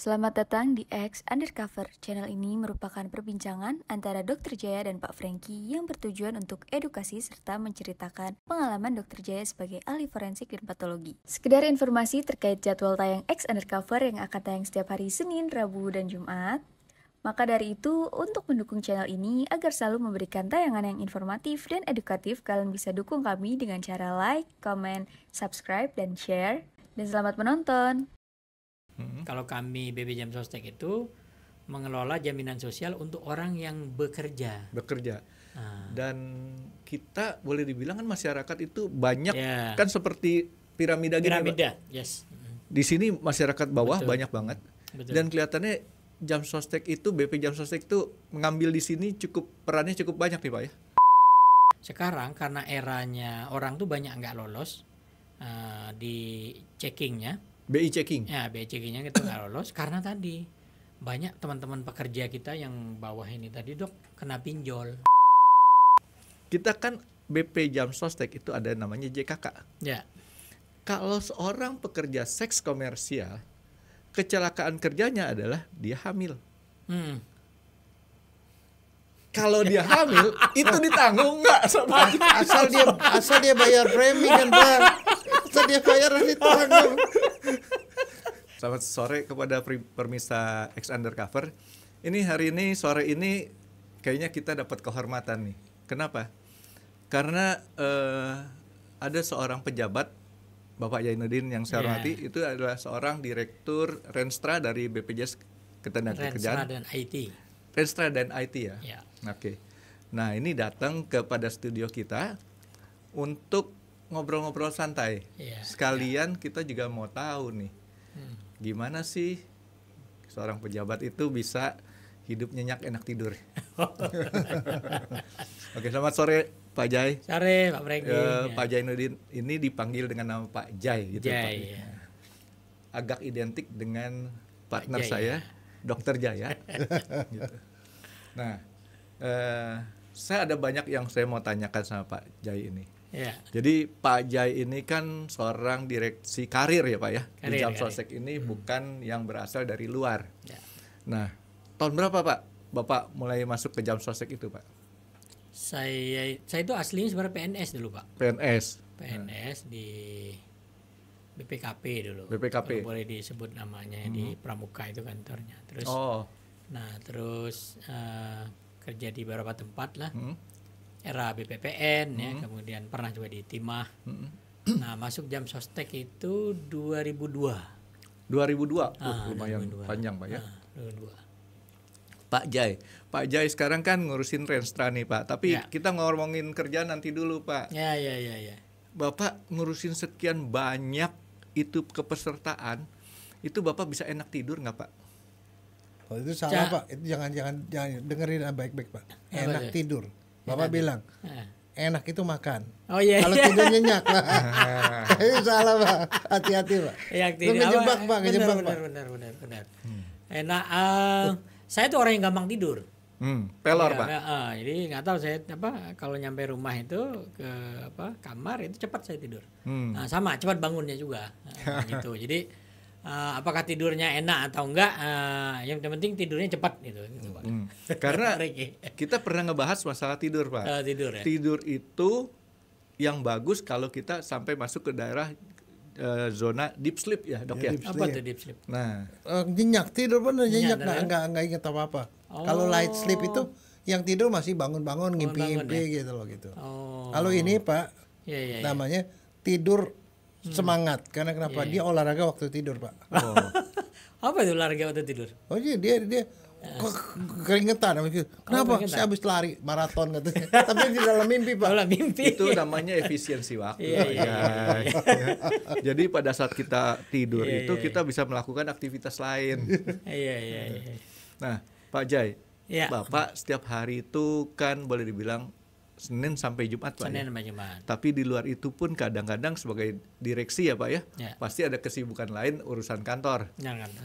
Selamat datang di X Undercover. Channel ini merupakan perbincangan antara Dr. Jaya dan Pak Franky yang bertujuan untuk edukasi serta menceritakan pengalaman Dr. Jaya sebagai ahli forensik dan patologi. Sekedar informasi terkait jadwal tayang X Undercover yang akan tayang setiap hari Senin, Rabu, dan Jumat. Maka dari itu, untuk mendukung channel ini agar selalu memberikan tayangan yang informatif dan edukatif, kalian bisa dukung kami dengan cara like, comment, subscribe, dan share. Dan selamat menonton! Kalau kami BB Jam Sostek itu mengelola jaminan sosial untuk orang yang bekerja. Dan kita boleh dibilang kan masyarakat itu banyak Ya. kan seperti piramida gini, Pak. Piramida, yes. Di sini masyarakat bawah Betul. banyak banget. Betul. Dan kelihatannya Jam Sostek itu BP Jam Sostek itu mengambil di sini perannya cukup banyak nih, Pak ya. Sekarang karena eranya orang tuh banyak nggak lolos di checkingnya, BI checking. ya BI checkingnya kita nggak lolos karena tadi banyak teman-teman pekerja kita yang bawah ini tadi dok kena pinjol. Kita kan BP Jam Sostek itu ada namanya JKK. Ya. Kalau seorang pekerja seks komersial, kecelakaan kerjanya adalah dia hamil. Kalau dia hamil itu ditanggung nggak sama asal dia bayar premi kan Pak. Asal dia bayar ditanggung. Selamat sore kepada permisa X Undercover. Hari ini sore ini kayaknya kita dapat kehormatan nih. Kenapa? Karena ada seorang pejabat Bapak Jainuddin yang saya hormati, itu adalah seorang direktur Renstra dari BPJS Ketenagakerjaan. Renstra dan IT ya. Oke. Nah, ini datang kepada studio kita untuk ngobrol-ngobrol santai. Sekalian kita juga mau tahu nih, gimana sih seorang pejabat itu bisa hidup nyenyak enak tidur. Oke, selamat sore Pak Jai. Sore Pak Franky. Pak Jainuddin ini dipanggil dengan nama Pak Jai gitu. Jai, Pak. Agak identik dengan partner Jai, saya, Dokter Jaya. Gitu. Nah, saya ada banyak yang saya mau tanyakan sama Pak Jai ini. Ya. Jadi Pak Jai ini kan seorang direksi karir ya Pak ya. Di Jam Karir. Sostek ini bukan yang berasal dari luar. Ya. Nah, tahun berapa Pak Bapak mulai masuk ke Jam Sostek itu Pak? Saya itu aslinya sebenarnya PNS dulu Pak. PNS di BPKP dulu. BPKP. Kalau boleh disebut namanya di Pramuka itu kantornya. Terus terus kerja di beberapa tempat lah. Era BPPN ya, kemudian pernah juga di Timah. Nah, masuk Jam Sostek itu 2002. 2002. Lumayan 2002. panjang Pak ya. 2002. Pak Jai sekarang kan ngurusin Renstra nih Pak. Tapi kita ngomongin kerjaan nanti dulu Pak. Ya. Bapak ngurusin sekian banyak itu kepesertaan, itu Bapak bisa enak tidur nggak Pak? Oh, itu salah Pak. Itu jangan dengerin baik-baik Pak. Enak tidur. Bapak bilang enak itu makan. Oh iya. Kalau tidur nyenyak lah. Itu salah Pak. Hati-hati Pak. Lu ngejebak Pak, ngejebak Pak. Benar. Enak. Saya tuh orang yang gampang tidur. Pelor Pak. Jadi nggak tahu saya kalau nyampe rumah itu ke kamar itu cepat saya tidur. Nah, sama cepat bangunnya juga. Gitu. Jadi apakah tidurnya enak atau enggak? Yang penting tidurnya cepat gitu. Pak. Karena kita pernah ngebahas masalah tidur Pak. Tidur ya. Tidur itu yang bagus kalau kita sampai masuk ke daerah zona deep sleep ya dok ya. Apa tuh deep sleep? Nah, Nyenyak tidur bener nyenyak Nyenyak, nggak inget apa-apa. Kalau light sleep itu yang tidur masih bangun-bangun ngimpi-ngimpi gitu loh gitu. Kalau ini Pak namanya tidur semangat karena kenapa dia olahraga waktu tidur Pak. Apa itu olahraga waktu tidur? Oh iya dia keringetan gitu. Kenapa? Saya habis lari maraton katanya. Tapi di dalam mimpi Pak. Dalam mimpi. itu namanya efisiensi waktu. Jadi pada saat kita tidur kita bisa melakukan aktivitas lain. Iya. Nah, Pak Jai, Bapak setiap hari itu kan boleh dibilang Senin sampai Jumat Pak. Senin sampai Jumat. Tapi di luar itu pun kadang-kadang sebagai direksi ya Pak ya, pasti ada kesibukan lain urusan kantor.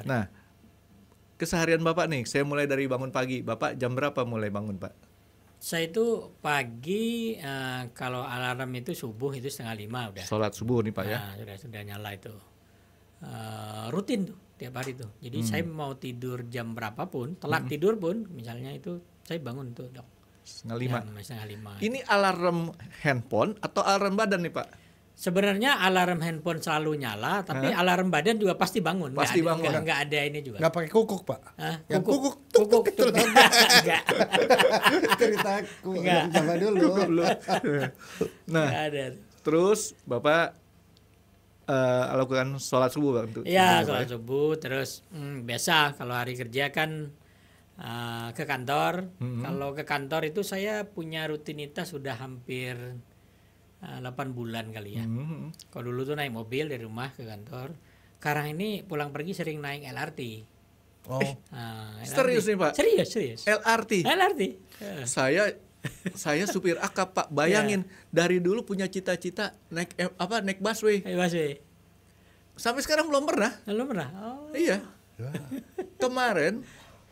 Nah, keseharian Bapak nih, saya mulai dari bangun pagi. Bapak jam berapa mulai bangun Pak? Saya itu pagi kalau alarm itu subuh itu 4:30 udah. Sholat subuh nih Pak ya. Sudah nyala itu. rutin tuh tiap hari tuh. Jadi saya mau tidur jam berapapun, telat tidur pun, misalnya itu saya bangun tuh dok. Setengah 5. Setengah 5. Ini alarm handphone atau alarm badan nih Pak? Sebenarnya alarm handphone selalu nyala, tapi alarm badan juga pasti bangun. Pasti bangun. Nggak ada ini juga. Nggak pakai kukuk Pak? Yang kukuk Enggak. Cerita zaman dulu. Nah, ada. Terus Bapak lakukan sholat subuh Bang? Iya, sholat subuh. Terus biasa kalau hari kerja kan ke kantor. Kalau ke kantor itu saya punya rutinitas sudah hampir 8 bulan kali ya. Kalau dulu tuh naik mobil dari rumah ke kantor. Sekarang ini pulang pergi sering naik LRT. Oh. LRT. Serius nih Pak? Serius. LRT. Saya supir akap Pak. Bayangin dari dulu punya cita-cita naik busway. Busway. Sampai sekarang belum pernah. Belum pernah. Oh. Iya. Kemarin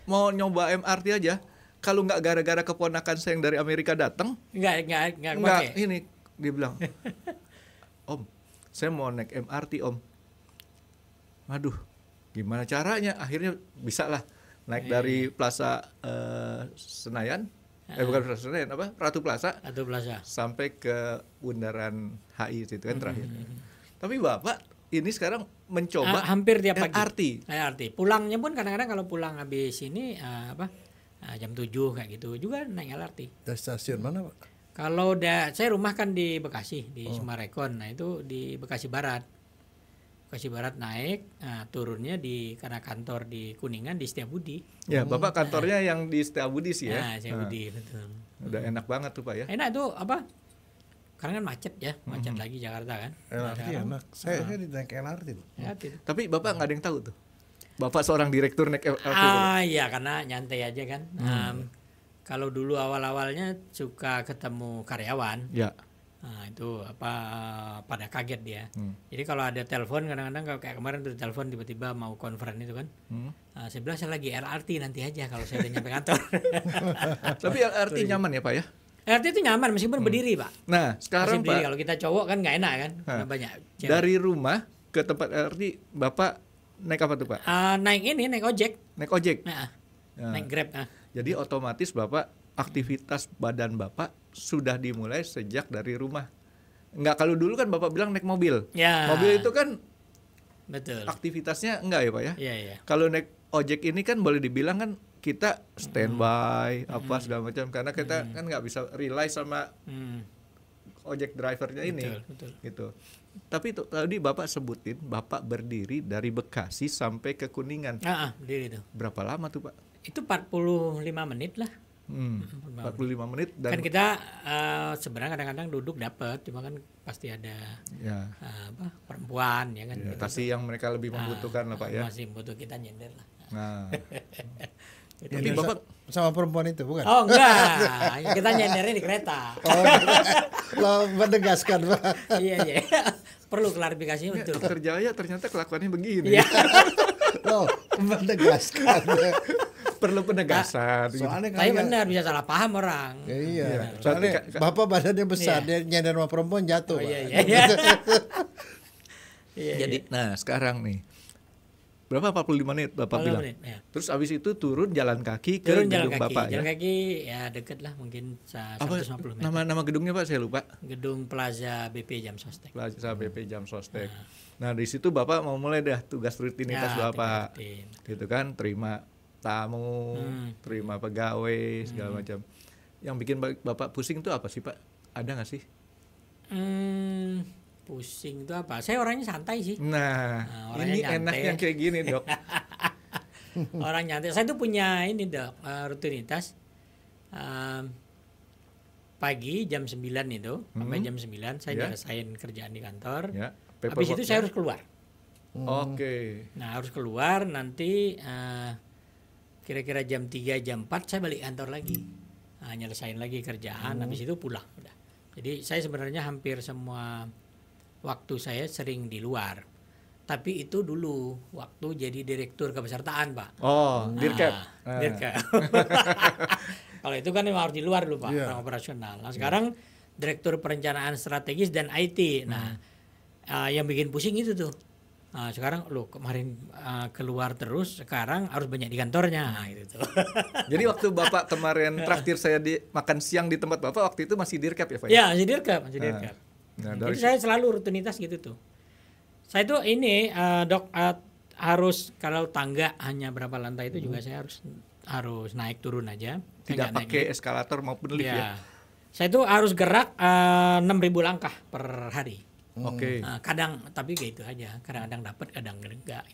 mau nyoba MRT aja. Kalau nggak gara-gara keponakan saya yang dari Amerika datang. Nggak Ini dia bilang, Om, saya mau naik MRT Om. Aduh, gimana caranya? Akhirnya bisa lah naik dari Plaza Senayan, bukan Plaza Senayan, Ratu Plaza, sampai ke Bundaran HI itu kan terakhir. Tapi Bapak ini sekarang mencoba hampir tiap pagi. LRT. Pulangnya pun kadang-kadang kalau pulang habis ini jam 7 kayak gitu juga naik LRT. Dari stasiun mana Pak? Kalau saya rumah kan di Bekasi, di Sumarekon. Nah itu di Bekasi Barat. Bekasi Barat naik, turunnya karena kantor di Kuningan di Setiabudi. Ya, Bapak kantornya yang di Setiabudi sih ya. Setiabudi, betul. Udah enak banget tuh Pak ya. Enak tuh karena kan macet ya, macet lagi Jakarta kan. LRT enak. Saya naik LRT tuh. Tapi Bapak nggak ada yang tahu tuh. Bapak seorang direktur naik LRT. Iya karena nyantai aja kan. Kalau dulu awal-awalnya suka ketemu karyawan, itu pada kaget dia. Jadi kalau ada telepon kadang-kadang kalau kayak kemarin tuh telepon tiba-tiba mau conference itu kan, saya bilang saya lagi LRT nanti aja kalau saya udah nyampe kantor. Tapi LRT nyaman ya Pak ya? LRT itu nyaman meskipun berdiri Pak. Nah sekarang Pak, kalau kita cowok kan nggak enak kan, banyak. Cewek. Dari rumah ke tempat LRT Bapak naik apa tuh Pak? Naik ojek. Naik ojek. Naik Grab. Jadi otomatis Bapak aktivitas badan Bapak sudah dimulai sejak dari rumah. Enggak, kalau dulu kan Bapak bilang naik mobil. Ya. Mobil itu kan betul. Aktivitasnya enggak ya Pak ya? Iya. Kalau naik ojek ini kan boleh dibilang kan kita standby apa segala macam karena kita kan nggak bisa rely sama ojek drivernya ini. Betul. Gitu. Tapi tadi Bapak sebutin Bapak berdiri dari Bekasi sampai ke Kuningan. Berdiri itu. Berapa lama tuh Pak? Itu 45 menit lah. 45 menit dan kan kita sebenarnya kadang-kadang duduk dapat, cuma kan pasti ada perempuan ya kan. Ya, pasti yang mereka lebih membutuhkan lah Pak ya. Masih butuh kita nyender lah. Nah. Tapi Bapak sama perempuan itu bukan? Oh enggak, kita nyendernya di kereta. Lo menegaskan Pak. Iya. Perlu klarifikasinya betul. Dokter Jaya ternyata kelakuannya begini. Lo menegaskan. Perlu penegasan. Soalnya tapi benar bisa salah paham orang. Iya. Soalnya Bapak badannya besar, dia nyender sama perempuan jatuh. Iya. Jadi, nah sekarang nih berapa 45 menit Bapak bilang. Terus abis itu turun jalan kaki ke gedung Bapak ya. Jalan kaki ya deket lah mungkin 150 meter. Nama gedungnya Pak saya lupa. Gedung Plaza BP Jam Sostek. Plaza BP Jam Sostek. Nah di situ Bapak mau mulai dah tugas rutinitas Bapak. Gitu kan, terima tamu, terima pegawai segala macam. Yang bikin Bapak pusing itu apa sih Pak? Ada nggak sih? Pusing itu apa? Saya orangnya santai sih. Nah ini enaknya kayak gini Dok. Orang nyantai. Saya tuh punya ini Dok, rutinitas pagi jam 9 itu sampai jam 9 saya nyelesain kerjaan di kantor. Habis itu saya harus keluar. Oke. Nah harus keluar nanti kira-kira jam 3 jam 4 saya balik kantor lagi. Nyelesain lagi kerjaan, habis itu pulang udah. Jadi saya sebenarnya hampir semua waktu saya sering di luar. Tapi itu dulu waktu jadi direktur kepesertaan Pak. Dirkep. Dirkep. Kalau itu kan memang harus di luar dulu Pak, orang operasional. Nah sekarang direktur perencanaan strategis dan IT. Nah yang bikin pusing itu tuh. Sekarang lo kemarin keluar terus, sekarang harus banyak di kantornya gitu. Jadi waktu Bapak kemarin traktir saya makan siang di tempat Bapak, waktu itu masih dirkap ya Pak? Ya, masih dirkap. Nah, jadi saya selalu rutinitas gitu tuh. Saya tuh ini dok, harus kalau tangga hanya berapa lantai itu juga saya harus naik turun aja. Tidak pakai eskalator maupun lift ya? Saya tuh harus gerak 6.000 langkah per hari. Oke. Kadang tapi kayak itu aja. Kadang-kadang dapat, kadang enggak.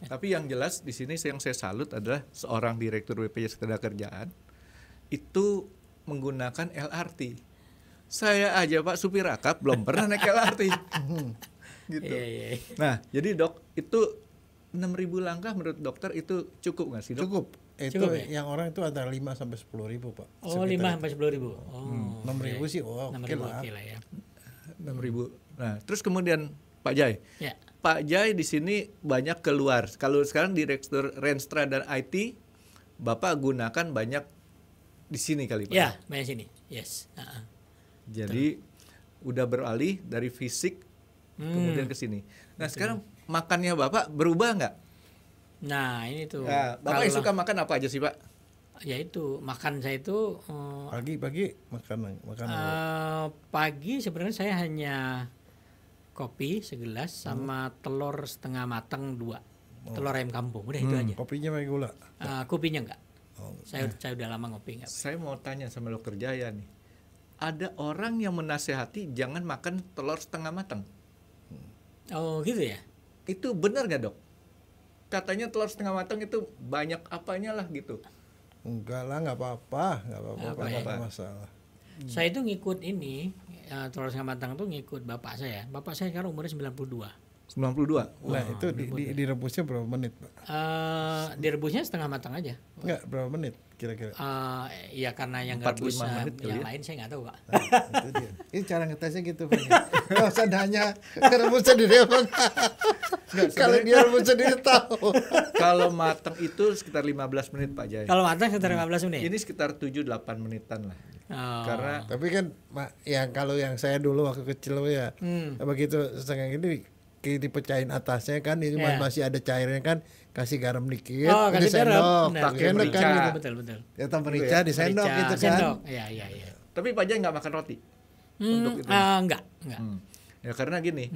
Tapi yang jelas di sini yang saya salut adalah seorang direktur BPJS Ketenagakerjaan itu menggunakan LRT. Saya aja Pak supir akap belum pernah naik LRT. Gitu. Nah, jadi dok, itu 6.000 langkah menurut dokter itu cukup nggak sih dok? Cukup. Itu cukup, ya? Yang orang itu antara 5 sampai 10.000 Pak. Oh, 5 sampai 10.000. 6.000 sih oke lah ya. 6.000. Nah, terus kemudian Pak Jai. Ya. Pak Jai di sini banyak keluar. Kalau sekarang direktur Renstra dan IT, Bapak gunakan banyak di sini kali Pak. Ya, banyak sini. Yes. Jadi udah beralih dari fisik kemudian ke sini. Nah, sekarang makannya Bapak berubah nggak? Nah, ini tuh. Nah, Bapak suka makan apa aja sih, Pak? Ya itu, makan saya itu pagi makan pagi sebenarnya saya hanya kopi segelas sama telur setengah matang 2. Telur ayam kampung, udah itu aja. Kopinya pakai gula? Kopinya enggak. Saya udah lama ngopi enggak. Saya mau tanya sama Dokter Jaya nih. Ada orang yang menasehati jangan makan telur setengah matang. Oh gitu ya? Itu benar nggak dok? Katanya telur setengah matang itu banyak apanya lah gitu. Enggak lah, nggak apa-apa masalah. Saya itu ngikut ini, telur setengah matang itu ngikut bapak saya. Bapak saya sekarang umurnya 92. 92? Nah itu direbusnya berapa menit Pak? Direbusnya setengah matang aja. Enggak, berapa menit kira-kira? Ya karena yang rebus yang lain saya nggak tahu Pak. Nah, itu dia. Ini cara ngetesnya gitu Pak. Nggak usah nanya rebus sendiri apa. Kalau dia rebus sendiri tahu. Kalau matang itu sekitar 15 menit Pak Jaya. Kalau matang sekitar 15 menit? Ini sekitar 7-8 menitan lah. Karena tapi kan yang kalau yang saya dulu waktu kecil ya begitu setengah ini dipecahin atasnya kan ini masih ada cairnya kan, kasih garam dikit, kasih sendok, pakai merica gitu, betul. Ya tambah merica di sendok gitu kan. Iya. Tapi Pak Jai nggak makan roti untuk itu? Enggak. Ya karena gini,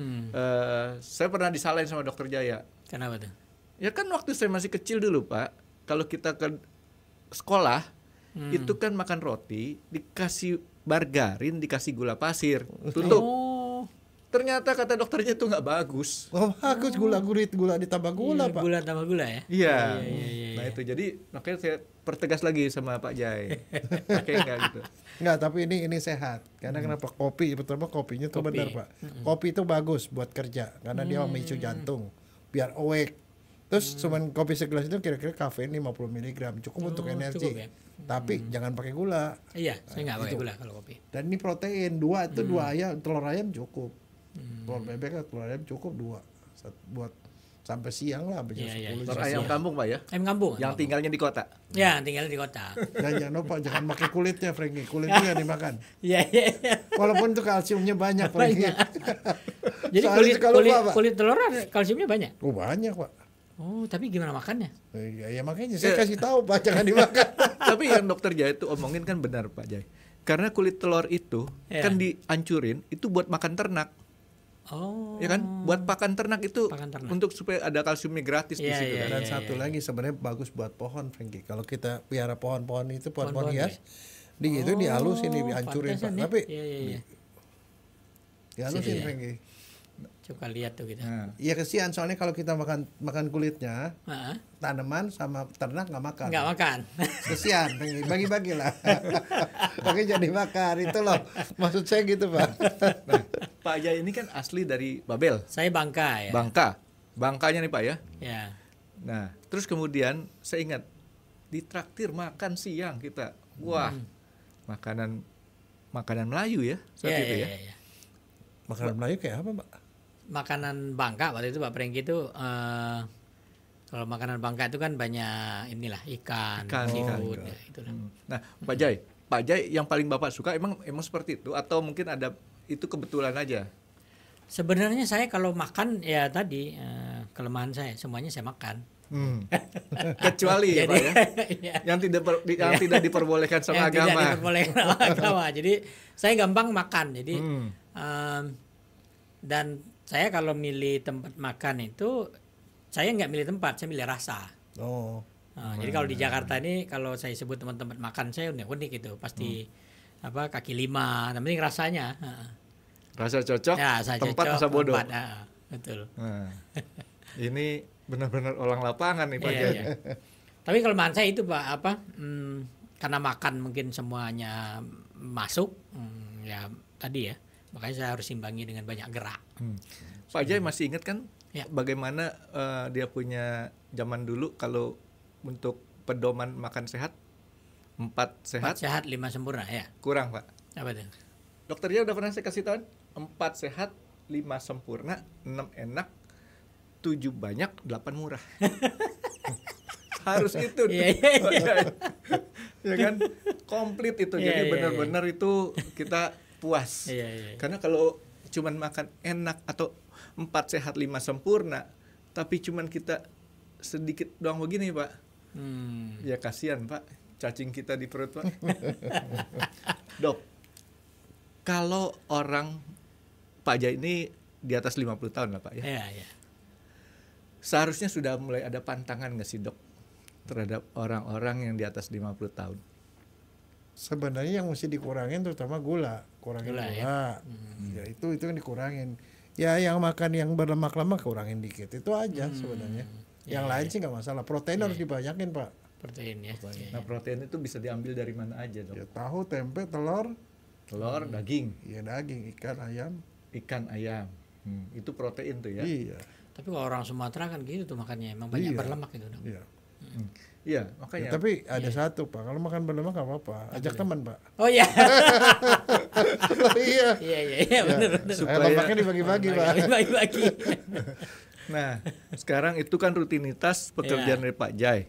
saya pernah disalahin sama Dokter Jaya. Kenapa tuh? Ya kan waktu saya masih kecil dulu Pak, kalau kita ke sekolah itu kan makan roti dikasih margarin, dikasih gula pasir, tutup. Ternyata kata dokternya itu nggak bagus. Oh bagus, gula ditambah gula Pak. Gula tambah gula ya? Iya. Nah itu jadi makanya saya pertegas lagi sama Pak Jai. Pakai nggak gitu? Nggak, tapi ini sehat. Karena kenapa? Kopi, pertama kopinya tuh benar Pak. Kopi itu bagus buat kerja karena dia memicu jantung biar awake. Terus cuman kopi segelas itu kira-kira kafein 50 mg cukup untuk energi. Cukup, ya? Tapi jangan pakai gula. Iya, saya nggak pakai gula kalau kopi. Dan ini protein 2 itu 2 ayam, telur ayam cukup. Telur bebek atau telur ayam cukup 2 buat sampai siang lah sampai jam 10. Telur ayam kampung Pak ya? Ayam kampung. Yang tinggalnya di kota. Ya, tinggalnya di kota. Dan jangan lupa jangan pakai kulitnya Frankie. Kulitnya dimakan. Iya. Walaupun itu kalsiumnya banyak Frankie. Jadi kulit telur kalsiumnya banyak. Oh banyak Pak. Oh, tapi gimana makannya? Ya makanya saya kasih tahu Pak jangan dimakan. Tapi yang Dokter Jaya itu omongin kan benar Pak Jai. Karena kulit telur itu kan dihancurin itu buat makan ternak. Oh. Ya kan? Buat pakan ternak itu untuk supaya ada kalsiumnya gratis di situ. Dan satu lagi sebenarnya bagus buat pohon Frankie. Kalau kita piara pohon-pohon itu pohon-pohon hias, itu dihalusin, dihancurin Pak. Tapi dihalusin Frankie. Coba lihat tuh gitu. Iya kesian soalnya kalau kita makan kulitnya, tanaman sama ternak nggak makan. Nggak makan. Kesian, bagi-bagi lah. Pakai jadi makan itu loh. Maksud saya gitu Pak. Nah, Pak Jaya ini kan asli dari Babel. Saya Bangka ya. Bangkanya nih Pak ya. Ya. Nah, terus kemudian saya ingat di traktir makan siang kita. Wah, makanan Melayu ya saat itu ya. Makanan Melayu kayak apa Pak? Makanan Bangka waktu itu Pak Prengki itu kalau makanan Bangka itu kan banyak inilah ikan. Ya, itulah. Nah Pak Jai yang paling Bapak suka emang seperti itu atau mungkin ada itu kebetulan aja? Sebenarnya saya kalau makan ya tadi kelemahan saya semuanya saya makan. Kecuali ya Pak ya, yang tidak diperbolehkan sama agama. Tidak diperbolehkan sama agama. Jadi saya gampang makan. Jadi dan saya kalau milih tempat makan itu saya nggak milih tempat, saya milih rasa. Jadi kalau di Jakarta ini kalau saya sebut tempat makan saya unik gitu, pasti kaki lima, yang penting rasanya. Rasa cocok, ya, tempat masa bodoh. Betul. Ini benar-benar orang lapangan nih Pak. Iya. Tapi kelemahan saya itu Pak karena makan mungkin semuanya masuk, ya tadi ya, makanya saya harus imbangi dengan banyak gerak. Pak Jai masih ingat kan bagaimana dia punya zaman dulu kalau untuk pedoman makan sehat 4 sehat 5 sempurna ya. Kurang Pak. Apa tuh? Dokternya udah pernah saya kasih tahu 4 sehat 5 sempurna 6 enak 7 banyak 8 murah. Harus itu ya kan, komplit itu. Jadi benar-benar itu kita puas. Karena kalau cuman makan enak atau 4 sehat 5 sempurna tapi cuman kita sedikit doang begini Pak, ya kasihan Pak, cacing kita di perut Pak. Dok, kalau orang Pak Jai ini di atas 50 tahun lah Pak ya. Iya. Seharusnya sudah mulai ada pantangan nggak sih Dok terhadap orang-orang yang di atas 50 tahun? Sebenarnya yang mesti dikurangin terutama gula. Kurangin gula. Ya itu yang dikurangin. Ya yang makan yang berlemak-lemak kurangin dikit. Itu aja sebenarnya. Yang lain sih nggak masalah. Protein harus dibanyakin Pak. Protein ya. Nah protein itu bisa diambil dari mana aja Dok? Ya, tahu, tempe, telur, daging. Iya daging, ikan, ayam. Itu protein tuh ya. Iya. Tapi kalau orang Sumatera kan gitu tuh makannya, emang banyak berlemak itu Dok. Iya, makanya. Ya, tapi ada satu Pak, kalau makan berlemak nggak apa-apa, ajak teman Pak. Oh iya. Iya benar. Supaya lemaknya dibagi-bagi Pak. Dibagi-bagi. Nah, sekarang itu kan rutinitas pekerjaan dari Pak Jai.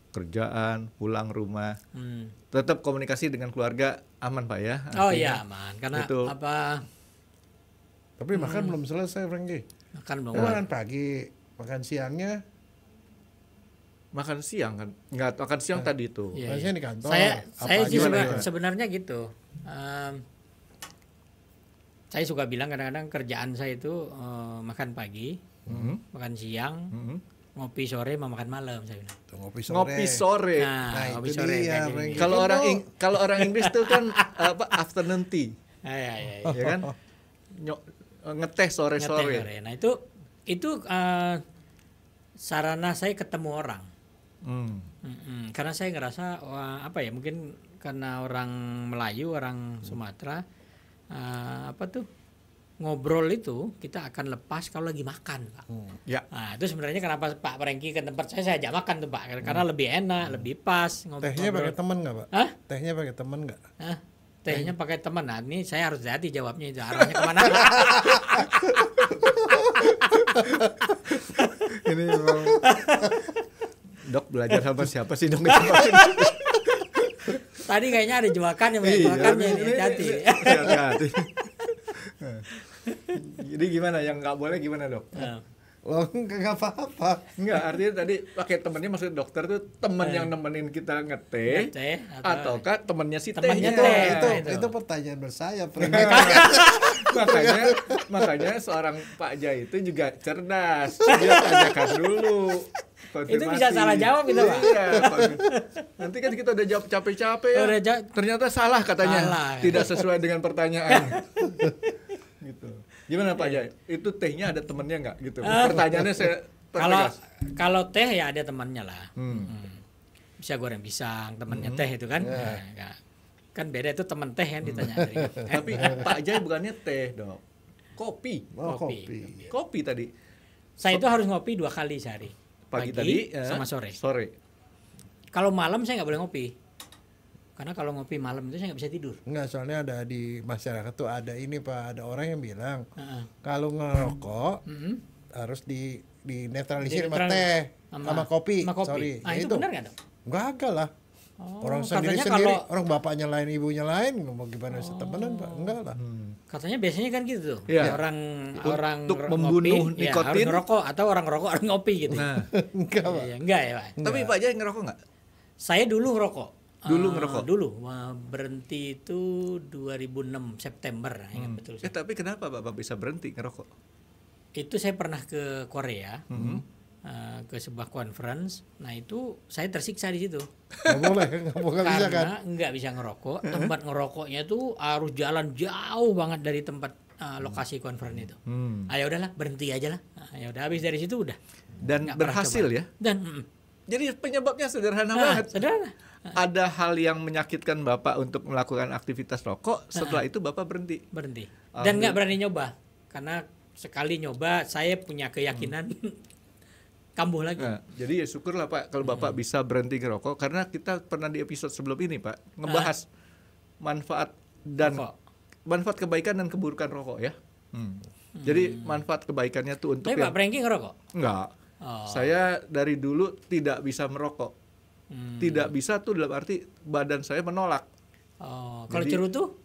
Kerjaan, pulang rumah. Tetap komunikasi dengan keluarga aman Pak ya? Oh iya aman, karena itu. Tapi makan belum selesai Franky. Makan belum. Makan pagi, makan siangnya. Makan siang kan? Enggak, makan siang tadi itu. Makan di kantor. Saya sih sebenarnya gitu. Saya suka bilang kadang-kadang kerjaan saya itu makan pagi, makan siang, ngopi sore, makan malam saya bilang. Ngopi sore. Nah ngopi sore. Kalau orang Inggris tuh kan afternoon tea. Ya kan? Ngeteh sore-sore. Nah itu sarana saya ketemu orang. Karena saya ngerasa mungkin karena orang Melayu, orang Sumatera ngobrol itu kita akan lepas kalau lagi makan Pak. Nah itu sebenarnya kenapa Pak Franky ke tempat saya ajak makan tuh Pak, karena lebih enak, lebih pas. Tehnya pakai teman nggak Pak? Tehnya pakai teman nggak? Tehnya pakai teman. Nah ini saya harus hati jawabnya itu arahnya kemana. Ini memang Dok belajar sama siapa sih Dok? Tadi kayaknya ada jebakan yang jebakannya ini hati. Jadi gimana yang nggak boleh gimana Dok? Loh nggak apa-apa. Nggak, artinya tadi pakai temennya, maksud dokter tuh temen yang nemenin kita ngeteh ataukah temennya si tehnya? Itu pertanyaan bersayap. makanya seorang Pak Jai itu juga cerdas. Dia tanyakan dulu. Itu bisa salah jawab gitu Pak. Iya, nanti kan kita udah jawab capek-capek ternyata salah katanya. Tidak sesuai dengan pertanyaan. Gitu. Gimana Pak Jai? Itu tehnya ada temennya nggak gitu? Pertanyaannya saya kalau teh ya ada temannya lah. Bisa goreng pisang, temannya teh itu kan. Nah, kan beda itu teman teh yang ditanya. Tapi Pak Jai bukannya teh Dok. Kopi. Kopi tadi. Saya itu harus ngopi 2 kali sehari. Pagi tadi sama sore. Kalau malam saya nggak boleh ngopi. Karena kalau ngopi malam itu saya nggak bisa tidur. Enggak, soalnya ada di masyarakat tuh ada ini Pak, ada orang yang bilang kalau ngerokok harus dinetralisir sama teh, sama kopi. Sorry. Itu benar nggak Dok? Gagal lah. Orang sendiri, orang bapaknya lain, ibunya lain, mau gimana bisa temenan Pak? Enggak lah. Katanya biasanya kan gitu. Ya. Orang untuk membunuh ngopi, nikotin, harus ngerokok atau orang ngerokok harus ngopi gitu. Nah, Enggak Pak. Enggak ya Pak. Tapi Pak Jaya ngerokok nggak? Saya dulu ngerokok. Dulu berhenti itu 2006 September, ingat betul. Tapi kenapa Bapak bisa berhenti ngerokok? Itu saya pernah ke Korea. Ke sebuah conference, nah itu saya tersiksa di situ. Nggak bisa kan? Karena nggak bisa ngerokok, tempat ngerokoknya tuh harus jalan jauh banget dari tempat lokasi conference itu. Ayo udahlah berhenti aja lah. Ya udah habis dari situ udah. Dan berhasil ya? Dan jadi penyebabnya sederhana banget. Sederhana. Ada hal yang menyakitkan Bapak untuk melakukan aktivitas rokok, setelah itu Bapak berhenti. Dan nggak berani nyoba karena sekali nyoba saya punya keyakinan kambuh lagi. Nah, jadi ya syukurlah Pak kalau Bapak bisa berhenti ngerokok, karena kita pernah di episode sebelum ini Pak ngebahas manfaat dan manfaat kebaikan dan keburukan rokok ya. Jadi manfaat kebaikannya tuh untuk. Tapi Pak Franky ngerokok? Enggak. Saya dari dulu tidak bisa merokok. Tidak bisa tuh dalam arti badan saya menolak. Kalau cerutu?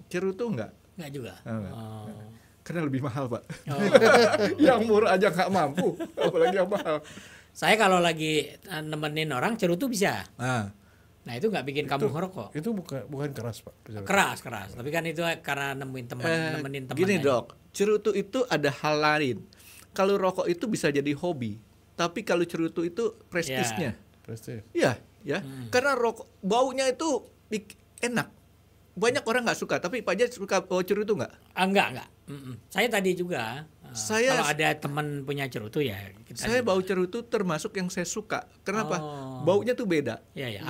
Cerutu enggak? Enggak juga. Karena lebih mahal Pak. Yang murah aja nggak mampu, apalagi yang mahal. Saya kalau lagi nemenin orang cerutu bisa. Nah itu nggak bikin kamu ngerokok. Itu bukan keras Pak. Keras. Tapi kan itu karena nemenin teman. Gini Dok, cerutu itu ada hal lain. Kalau rokok itu bisa jadi hobi, tapi kalau cerutu itu prestisnya. Prestis. Iya. Karena rokok baunya itu enak. Banyak orang nggak suka, tapi Pak Jaya suka cerutu nggak? Enggak. Saya tadi juga. Kalau ada teman punya cerutu ya. Saya bau cerutu termasuk yang saya suka. Kenapa? Baunya tuh beda. Iya.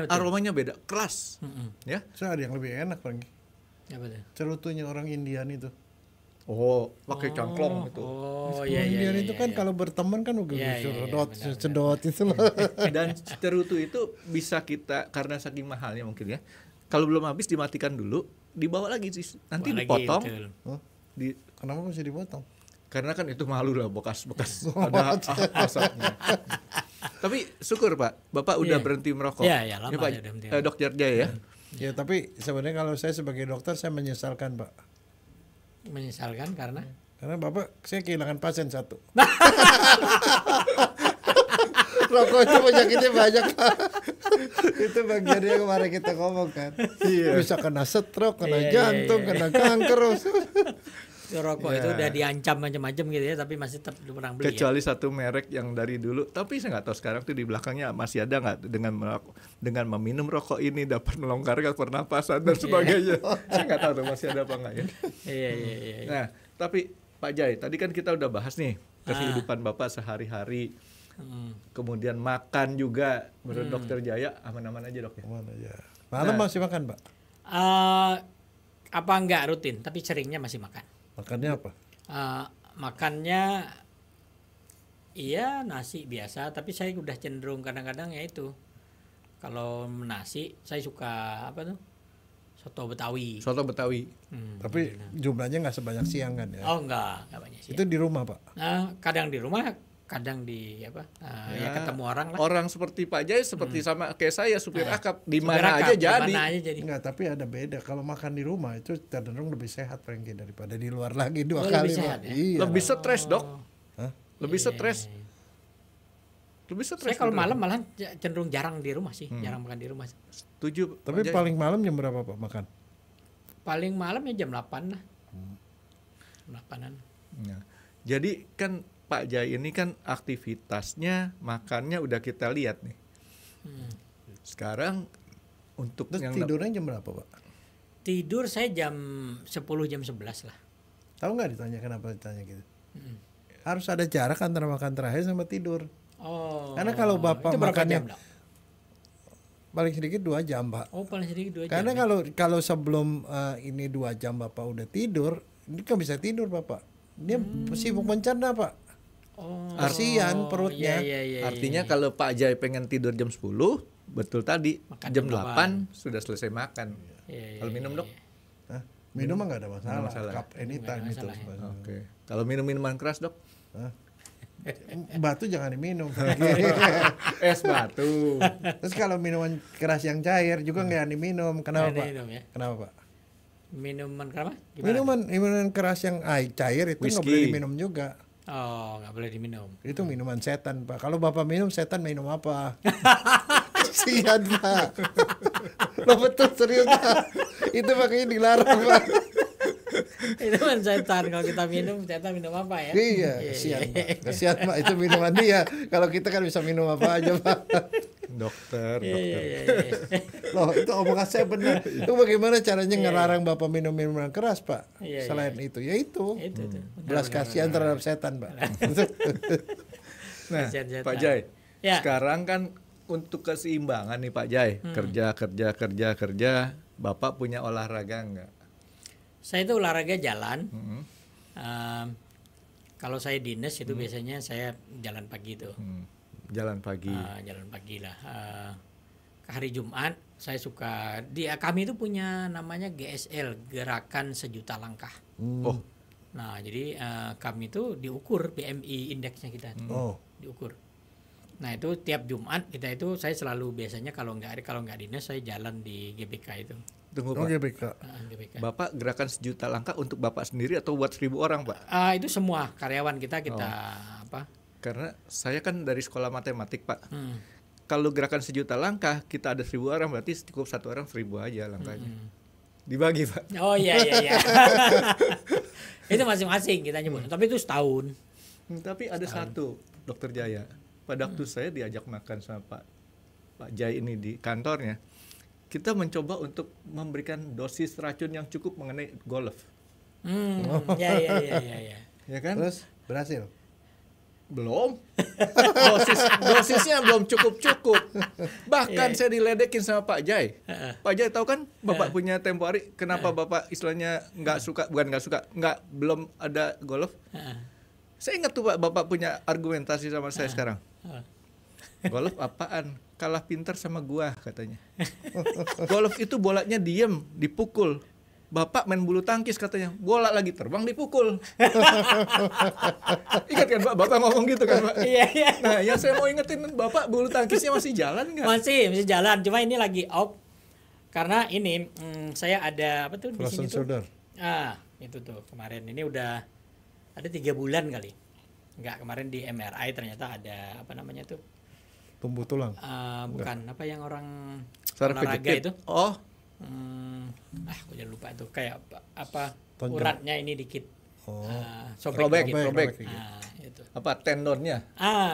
Aromanya beda, keras. Ya. Saya ada yang lebih enak Franky. Apa tuh? Cerutunya orang Indian itu. Pakai cangklong itu. Indian itu kan kalau berteman kan sedot itu loh. Dan cerutu itu bisa kita, karena saking mahalnya mungkin ya. Kalau belum habis dimatikan dulu, dibawa lagi sih. Nanti dipotong. Kenapa mesti dipotong? Karena kan itu malu lah bekas ada asapnya. Tapi syukur Pak, Bapak udah berhenti merokok. Iya, lama Pak, Dokter Jaya ya. Ya tapi sebenarnya kalau saya sebagai dokter saya menyesalkan Pak. Menyesalkan karena Bapak saya kehilangan pasien satu. Rokok itu penyakitnya banyak Pak. Itu bagiannya kemarin kita ngomong kan. Bisa kena stroke, kena jantung, kena kanker. Rokok itu udah diancam macam-macam gitu ya, tapi masih tetap orang beli. Kecuali satu merek yang dari dulu, tapi saya nggak tahu sekarang tuh di belakangnya masih ada nggak dengan meminum rokok ini dapat melonggarkan pernapasan dan sebagainya. Saya nggak tahu tuh masih ada apa nggak ya. Iya. Nah, tapi Pak Jaya, tadi kan kita udah bahas nih kehidupan Bapak sehari-hari. Kemudian makan juga menurut Dokter Jaya aman-aman aja Dok ya? Aman aja. Malam masih makan Pak? Apa enggak rutin, tapi seringnya masih makan. Makannya apa? Makannya iya nasi biasa, tapi saya udah cenderung kadang-kadang ya itu. Kalau nasi saya suka apa tuh? Soto Betawi. Tapi jumlahnya nggak sebanyak siang kan ya? Enggak banyak siang. Itu di rumah Pak? Kadang di rumah, kadang di ya ketemu orang lah. Orang seperti Pak Jaya seperti sama kayak saya supir akap di mana aja jadi. Enggak, tapi ada beda. Kalau makan di rumah itu cenderung lebih sehat Franky daripada di luar lagi 2 kali. Lebih sehat, ya? Iya. Lebih stres Dok. Lebih stres. Lebih stres. Saya kalau malam malah cenderung jarang di rumah sih, jarang makan di rumah. Setuju. Tapi paling malam jam berapa Pak makan? Paling malam ya jam 8 lah. 8-an. Nah, jadi kan Pak Jaya ini kan aktivitasnya makannya udah kita lihat nih. Sekarang untuk terus tidurnya jam berapa Pak? Tidur saya jam 10 jam 11 lah. Tahu nggak ditanya kenapa ditanya gitu? Harus ada jarak antara makan terakhir sama tidur. Karena kalau Bapak makannya paling sedikit 2 jam Pak. Paling sedikit 2 jam. Karena kalau sebelum ini 2 jam Bapak udah tidur, ini kan bisa tidur Bapak. Dia sibuk mencerna Pak. Kasihan perutnya. Artinya kalau Pak Jaya pengen tidur jam 10, betul tadi makan jam 8 sudah selesai makan. Kalau minum Dok? Minum mah nggak ada masalah. Cup anytime itu. Kalau minum minuman keras Dok? Batu jangan diminum. Es batu. Terus kalau minuman keras yang cair juga nggak diminum. Kenapa Pak? Ya? Kenapa Pak? Minuman kenapa? Minuman keras yang cair itu nggak boleh diminum juga. Oh, nggak boleh diminum. Itu minuman setan Pak. Kalau Bapak minum, setan minum apa? Kasihan Pak. Lo betul serius Pak. Itu makanya dilarang Pak. Itu kan setan, kalau kita minum setan minum apa ya? Iya, kasihan Pak. Kasihan Pak, itu minuman dia. Kalau kita kan bisa minum apa aja Pak. Dokter. Loh, itu omongan saya benar. Itu bagaimana caranya ngelarang Bapak minum minuman keras Pak? Selain itu, ya itu. Belas kasihan terhadap setan Pak. Nah, Pak Jai, sekarang kan untuk keseimbangan nih Pak Jai, kerja, Bapak punya olahraga nggak? Saya itu olahraga jalan. Kalau saya dinas itu biasanya saya jalan pagi tuh. Jalan pagi. Jalan pagi lah. Hari Jumat saya suka. Kami itu punya namanya GSL, Gerakan Sejuta Langkah. Oh. Nah jadi kami itu diukur BMI indeksnya kita. Diukur. Nah itu tiap Jumat saya selalu biasanya kalau nggak dinas saya jalan di GBK itu. Tunggu Pak. GBK. Bapak Gerakan Sejuta Langkah untuk Bapak sendiri atau buat 1.000 orang Pak? Itu semua karyawan kita apa? Karena saya kan dari sekolah matematik Pak. Kalau Gerakan Sejuta Langkah kita ada 1.000 orang, berarti cukup satu orang 1.000 aja langkahnya. Dibagi Pak. Oh iya. Itu masing-masing kita nyebut. Tapi itu setahun. Tapi ada satu Dokter Jaya. Pada waktu saya diajak makan sama Pak Jai ini di kantornya, kita mencoba untuk memberikan dosis racun yang cukup mengenai golf. Ya. Ya kan? Terus berhasil? Belum. Dosisnya belum cukup. Bahkan saya diledekin sama Pak Jai. Pak Jai tahu kan Bapak punya tempo hari, kenapa Bapak istilahnya belum ada golf? Saya ingat tuh Pak, Bapak punya argumentasi sama saya sekarang. Golf apaan? Kalah pintar sama gua katanya. Golf itu bolanya diem, dipukul. Bapak main bulu tangkis katanya, bola lagi terbang dipukul. Ingat kan Pak, Bapak ngomong gitu kan Pak? Iya. Nah yang saya mau ingetin, Bapak bulu tangkisnya masih jalan nggak? Masih jalan, cuma ini lagi off. Karena ini saya ada apa tuh di sini tuh? Itu tuh kemarin ini udah ada 3 bulan kali. Enggak, kemarin di MRI ternyata ada apa namanya tuh? Tumbuh tulang. Bukan, apa yang orang saraf olahraga itu? Oh. Aku jangan lupa itu kayak apa uratnya ini dikit. Sobek. Itu. Apa tendonnya?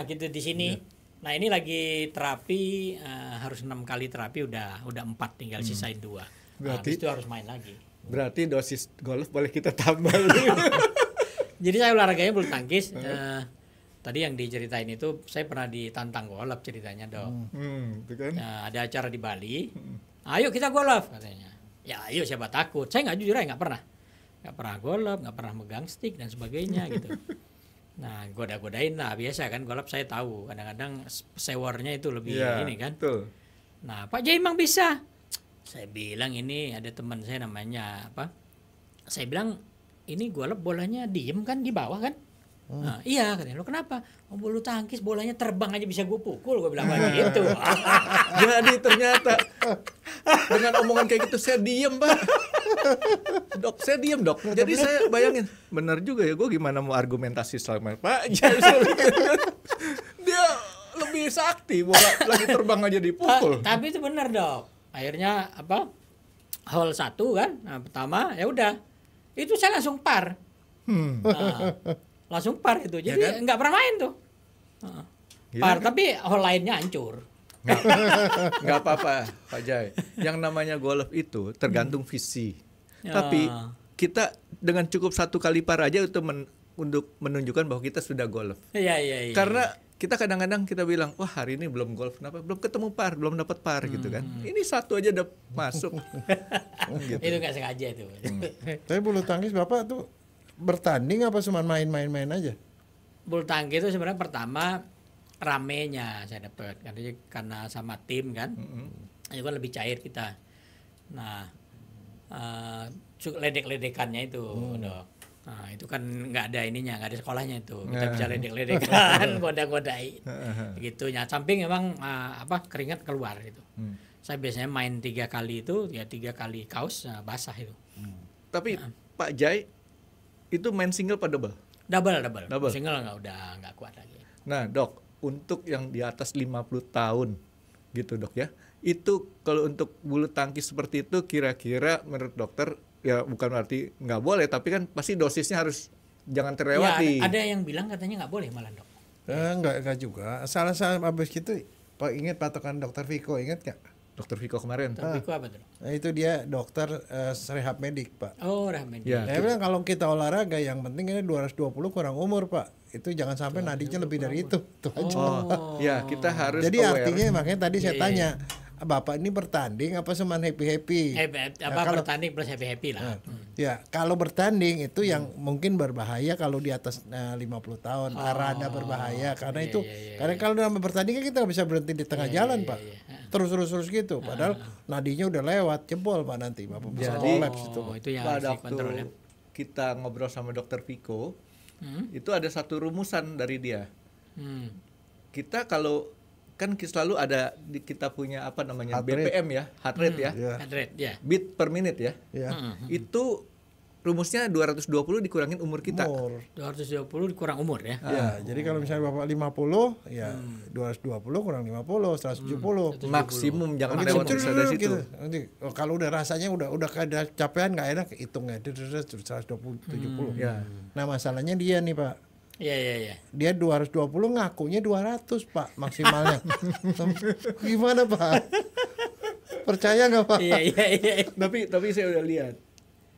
Gitu di sini. Nah, ini lagi terapi, harus 6 kali terapi, udah 4, tinggal sisain 2. Habis itu harus main lagi. Berarti dosis golf boleh kita tambah. Jadi saya olahraganya bulu tangkis. Tadi yang diceritain itu saya pernah ditantang golf ceritanya dong. Itu kan? Ada acara di Bali. Ayo kita golf katanya. Ya ayo, siapa takut. Saya nggak, jujur aja nggak pernah golf, nggak pernah megang stick dan sebagainya gitu. Nah goda-godain lah, biasa kan golf saya tahu. Kadang-kadang sewornya itu lebih ini kan. Betul. Nah Pak Jai emang bisa. Saya bilang ini ada teman saya namanya apa. Saya bilang ini golf bolanya diem kan di bawah kan. Nah, iya katanya, lo kenapa? Bulu tangkis bolanya terbang aja bisa gue pukul, gue bilang gitu. Jadi ternyata dengan omongan kayak gitu saya diem Pak. Dok, saya diem dok. Jadi saya bayangin, benar juga ya, gue gimana mau argumentasi sama Pak Jai. Dia lebih sakti, bola lagi terbang aja dipukul. Tapi itu benar dok. Akhirnya apa? Hole 1 kan, nah, pertama ya udah, itu saya langsung par. Langsung par itu, jadi ya kan? Nggak pernah main tuh. Par, kan? Tapi hole lainnya hancur. Nggak apa-apa Pak Jai. Yang namanya golf itu tergantung visi. Tapi kita dengan cukup 1 kali par aja untuk menunjukkan bahwa kita sudah golf. Iya. Karena kita kadang-kadang kita bilang, wah hari ini belum golf, kenapa? Belum ketemu par, belum dapat par gitu kan. Ini 1 aja udah masuk. Gitu. Itu nggak sengaja itu. Tapi bulu tangkis Bapak tuh bertanding apa cuma main-main aja? Bulu tangkis itu sebenarnya pertama ramenya saya dapat karena sama tim kan. Itu kan lebih cair kita. Nah, ledek-ledekannya itu dok. Nah itu kan nggak ada ininya, nggak ada sekolahnya itu. Kita bisa ledek-ledekan, goda-godain. Gitu. Ya samping memang keringat keluar gitu. Saya biasanya main 3 kali itu, ya 3 kali kaos basah itu. Tapi Pak Jai itu main single apa double? Double. Single nggak kuat lagi. Nah dok, untuk yang di atas 50 tahun gitu dok ya, itu kalau untuk bulu tangkis seperti itu kira-kira menurut dokter, ya bukan berarti nggak boleh, tapi kan pasti dosisnya harus jangan terlewati. Ya, ada yang bilang katanya nggak boleh malah dok. Enggak juga. Salah abis gitu, Pak ingat patokan dokter Viko, ingat nggak? Dokter Viko kemarin. Dokter Viko apa tuh? Nah, itu dia dokter rehab medik Pak. Oh rehab medik. Ya, dia bilang kalau kita olahraga yang penting ini 220 kurang umur Pak. Itu jangan sampai nadinya lebih dari itu. Itu aja. Ya kita harus. Jadi aware. artinya makanya tadi saya tanya, Bapak ini bertanding apa cuman happy-happy? Kalau bertanding plus happy lah. Ya, kalau bertanding itu yang mungkin berbahaya kalau di atas 50 tahun. Rada berbahaya karena itu karena kalau dalam bertanding kan kita nggak bisa berhenti di tengah jalan, Pak. Terus gitu. Padahal nadinya udah lewat, jebol Pak nanti. Bapak bisa kolaps itu. Itu yang pada harus dikontrol ya. Kita ngobrol sama dokter Viko, itu ada satu rumusan dari dia. Kita kalau kan selalu ada kita punya apa namanya heart BPM ya, heart rate ya, Heart rate ya. beat per minute ya. Itu rumusnya 220 dikurangin umur kita. 220 dikurang umur ya. Jadi kalau misalnya Bapak 50 ya 220 kurang 50 170. Maksimum jangan lewat dari situ. Gitu. Nanti kalau udah rasanya udah ada capean nggak enak hitungnya 120 70. Nah, masalahnya dia nih, Pak. Iya. Dia 220 ngakunya 200 Pak maksimalnya. Gimana Pak? Percaya nggak Pak? Iya. Tapi saya udah lihat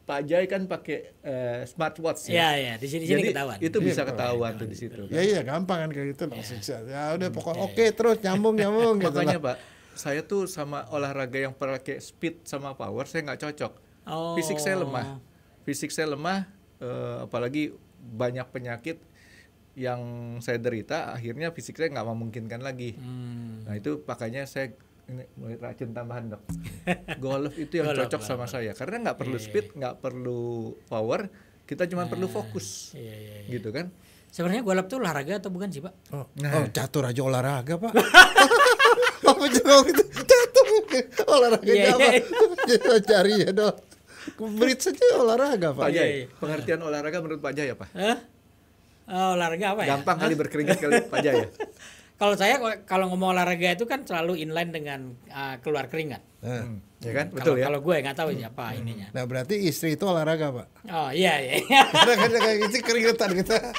Pak Jai kan pakai smartwatch ya. Iya, di sini ketahuan. Itu bisa ketahuan tuh di situ. Iya, gampang kan kayak gitu langsung. Ya udah pokoknya oke, terus nyambung gitu. Makanya Pak, saya tuh sama olahraga yang pakai speed sama power saya nggak cocok. Fisik saya lemah, apalagi banyak penyakit yang saya derita, akhirnya fisik saya nggak memungkinkan lagi. Nah itu makanya saya ini mulai racun tambahan dok. Golf itu yang cocok sama saya karena nggak perlu speed, nggak perlu power, kita cuma perlu fokus, gitu kan? Sebenarnya golf itu olahraga atau bukan sih Pak? Catur aja olahraga Pak. Apa juga gitu? Catur olahraga apa? Kita cari ya dok. Bridge saja olahraga Pak. Pak Jai, pengertian olahraga menurut Pak Jai apa? Olahraga apa ya? Gampang kali berkeringat kali Pak Jai ya. Kalau saya kalau ngomong olahraga itu kan selalu inline dengan keluar keringat. Ya kan? Betul ya. Kalau gue nggak tahu siapa ininya. Nah berarti istri itu olahraga Pak. Oh iya. Karena kayak gitu keringetan kita.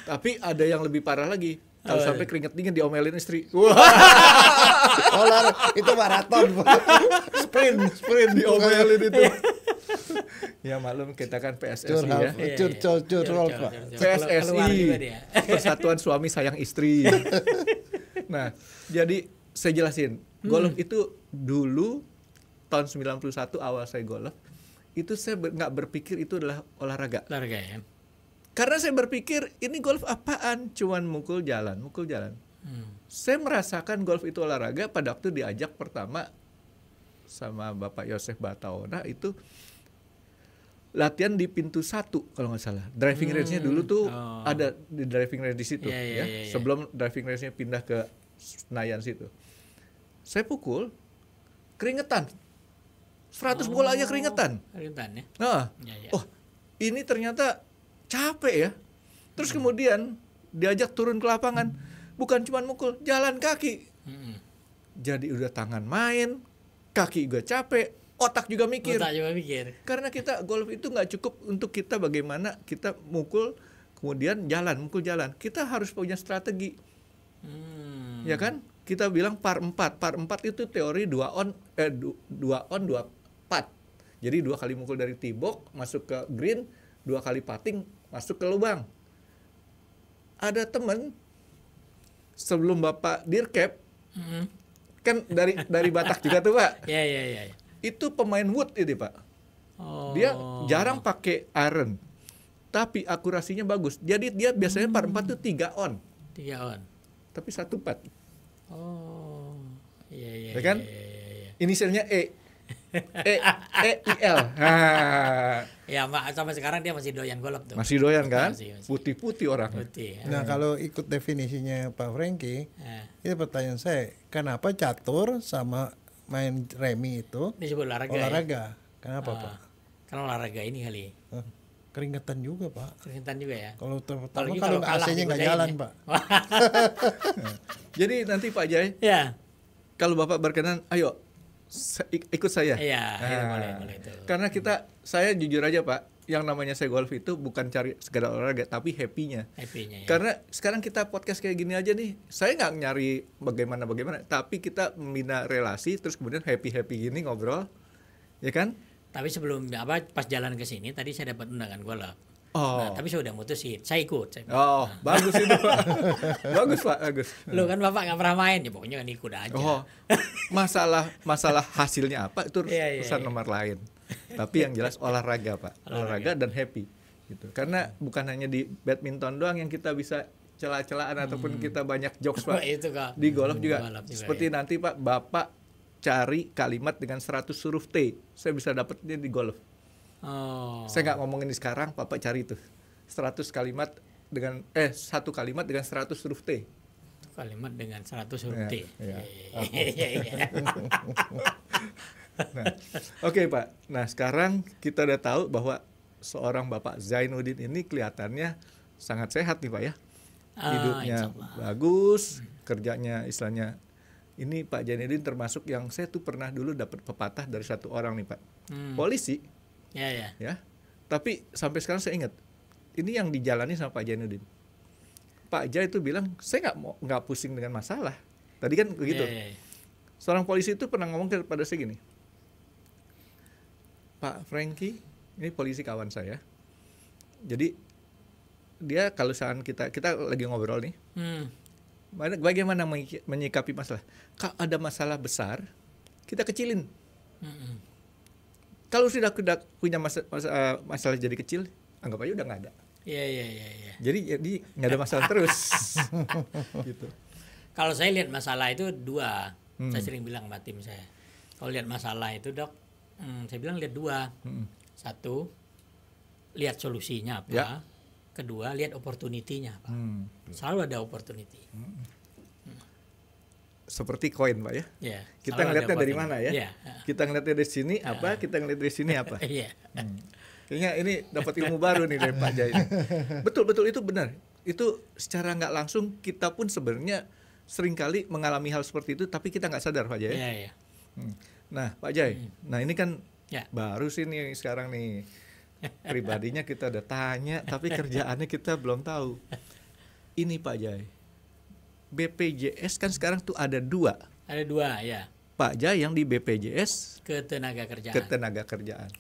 Tapi ada yang lebih parah lagi. Kalau sampai keringet dingin diomelin istri. Olahraga itu maraton. sprint diomelin itu. Ya maklum kita kan PSSI ya. Curhol Pak. PSSI, Persatuan Suami Sayang Istri. Nah, jadi saya jelasin. Golf itu dulu tahun 91 awal saya golf, itu saya nggak berpikir itu adalah olahraga. Olahraga ya. Karena saya berpikir ini golf apaan? Cuman mukul jalan. Saya merasakan golf itu olahraga pada waktu diajak pertama sama Bapak Yosef Bataona itu latihan di pintu 1 kalau nggak salah. Driving range-nya dulu tuh ada di driving range di situ ya. Sebelum driving range-nya pindah ke Senayan situ. Saya pukul keringetan. 100 bola aja keringetan. Keringetan ya. Nah, oh ini ternyata capek ya. Terus kemudian diajak turun ke lapangan, bukan cuma mukul, jalan kaki. Jadi udah tangan main, kaki juga capek, otak juga mikir. Karena kita golf itu nggak cukup untuk kita bagaimana kita mukul kemudian mukul jalan. Kita harus punya strategi. Ya kan? Kita bilang par 4 itu teori 2 on 2 putt. Jadi 2 kali mukul dari tee box masuk ke green, 2 kali putting masuk ke lubang. Ada temen sebelum Bapak Dirkep kan dari Batak juga tuh Pak. Iya. Itu pemain wood itu Pak. Dia jarang pakai iron, tapi akurasinya bagus. Jadi dia biasanya par 4 tuh 3 on. Tapi 1 putt. Iya. Ya kan? Inisialnya E. EIL. Ya, sampai sekarang dia masih doyan golf tuh. Masih doyan kan? Masih. Putih-putih orang. Putih. Nah, kalau ikut definisinya Pak Franky, itu pertanyaan saya, kenapa catur sama main remi itu disebut olahraga? Olahraga. Ya? Kenapa, Pak? Karena olahraga ini kali. Keringetan juga, Pak. Keringetan juga ya. Kalau kalau AC-nya nggak jalan, Pak. Jadi nanti Pak Jai, ya. Kalau Bapak berkenan, ayo ikut saya. Iya, boleh itu. Karena saya jujur aja Pak, yang namanya saya golf itu bukan cari sekedar olahraga, tapi happy-nya. Happy-nya ya. Karena sekarang kita podcast kayak gini aja nih, saya nggak nyari bagaimana, tapi kita membina relasi, terus kemudian happy gini ngobrol, ya kan? Tapi sebelum pas jalan ke sini tadi saya dapat undangan golf. Nah, tapi saya udah mutusin, saya ikut. Bagus itu Pak. bagus. Lo kan Bapak nggak pernah main, ya pokoknya kan ikut aja. Masalah hasilnya apa itu urusan nomor lain. Tapi yang jelas olahraga Pak, olahraga dan happy gitu. Karena bukan hanya di badminton doang yang kita bisa celah-celahan ataupun kita banyak jokes Pak. Itu, di golf juga seperti nanti Pak, Bapak cari kalimat dengan 100 huruf T, saya bisa dapetnya di golf. Saya nggak ngomongin di sekarang, Bapak cari itu 100 kalimat dengan 1 kalimat dengan 100 huruf T. Kalimat dengan 100 huruf T. Nah, Oke, Pak. Nah, sekarang kita udah tahu bahwa seorang Bapak Zainuddin ini kelihatannya sangat sehat nih Pak ya. Hidupnya bagus, kerjanya istilahnya. Ini Pak Zainuddin termasuk yang saya tuh pernah dulu dapat pepatah dari satu orang nih Pak. Polisi. Ya. Tapi sampai sekarang saya ingat, ini yang dijalani sama Pak Zainuddin. Pak Jai itu bilang, saya nggak pusing dengan masalah. Tadi kan begitu. Seorang polisi itu pernah ngomong kepada saya gini, Pak Franky, ini polisi kawan saya. Jadi dia kalau saat kita lagi ngobrol nih, bagaimana menyikapi masalah? Kalau ada masalah besar, kita kecilin. Kalau sudah punya masalah jadi kecil, anggap aja udah nggak ada. Iya. Jadi nggak ada masalah terus. Gitu. Kalau saya lihat masalah itu dua. Saya sering bilang sama tim saya. Kalau lihat masalah itu Dok, saya bilang lihat dua. Satu, lihat solusinya apa. Ya. Kedua, lihat opportunity-nya apa. Selalu ada opportunity. Seperti koin Pak ya. Yeah, kita ngeliatnya dari mana ya? Yeah. Kita ngeliatnya dari sini apa? Kita ngeliat dari sini apa? Kayaknya ini dapat ilmu baru nih dari Pak Jai. Betul itu benar. Itu secara nggak langsung kita pun sebenarnya seringkali mengalami hal seperti itu, tapi kita nggak sadar Pak Jai. Yeah. Nah Pak Jai, nah ini kan baru sih nih sekarang nih. Pribadinya kita udah tanya, tapi kerjaannya kita belum tahu. Ini Pak Jai, BPJS kan sekarang tuh ada dua. Ada dua ya. Pak Jai yang di BPJS Ketenagakerjaan.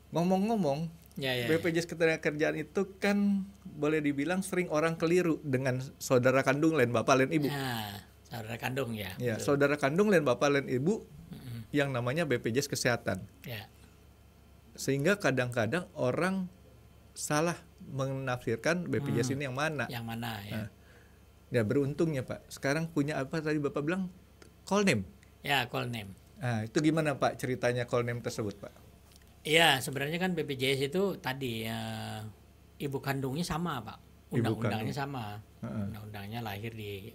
Ngomong-ngomong, BPJS Ketenagakerjaan itu kan boleh dibilang sering orang keliru dengan saudara kandung lain bapak lain ibu. Saudara kandung ya. Ya, saudara kandung lain bapak lain ibu yang namanya BPJS Kesehatan. Ya. Sehingga kadang-kadang orang salah menafsirkan BPJS ini yang mana. Yang mana ya. Nah, ya beruntungnya Pak, sekarang punya apa tadi Bapak bilang? Call name. Ya, call name. Nah, itu gimana Pak ceritanya call name tersebut Pak? Iya, sebenarnya kan BPJS itu tadi ibu kandungnya sama Pak. Undang-undangnya sama. Undang-undangnya lahir di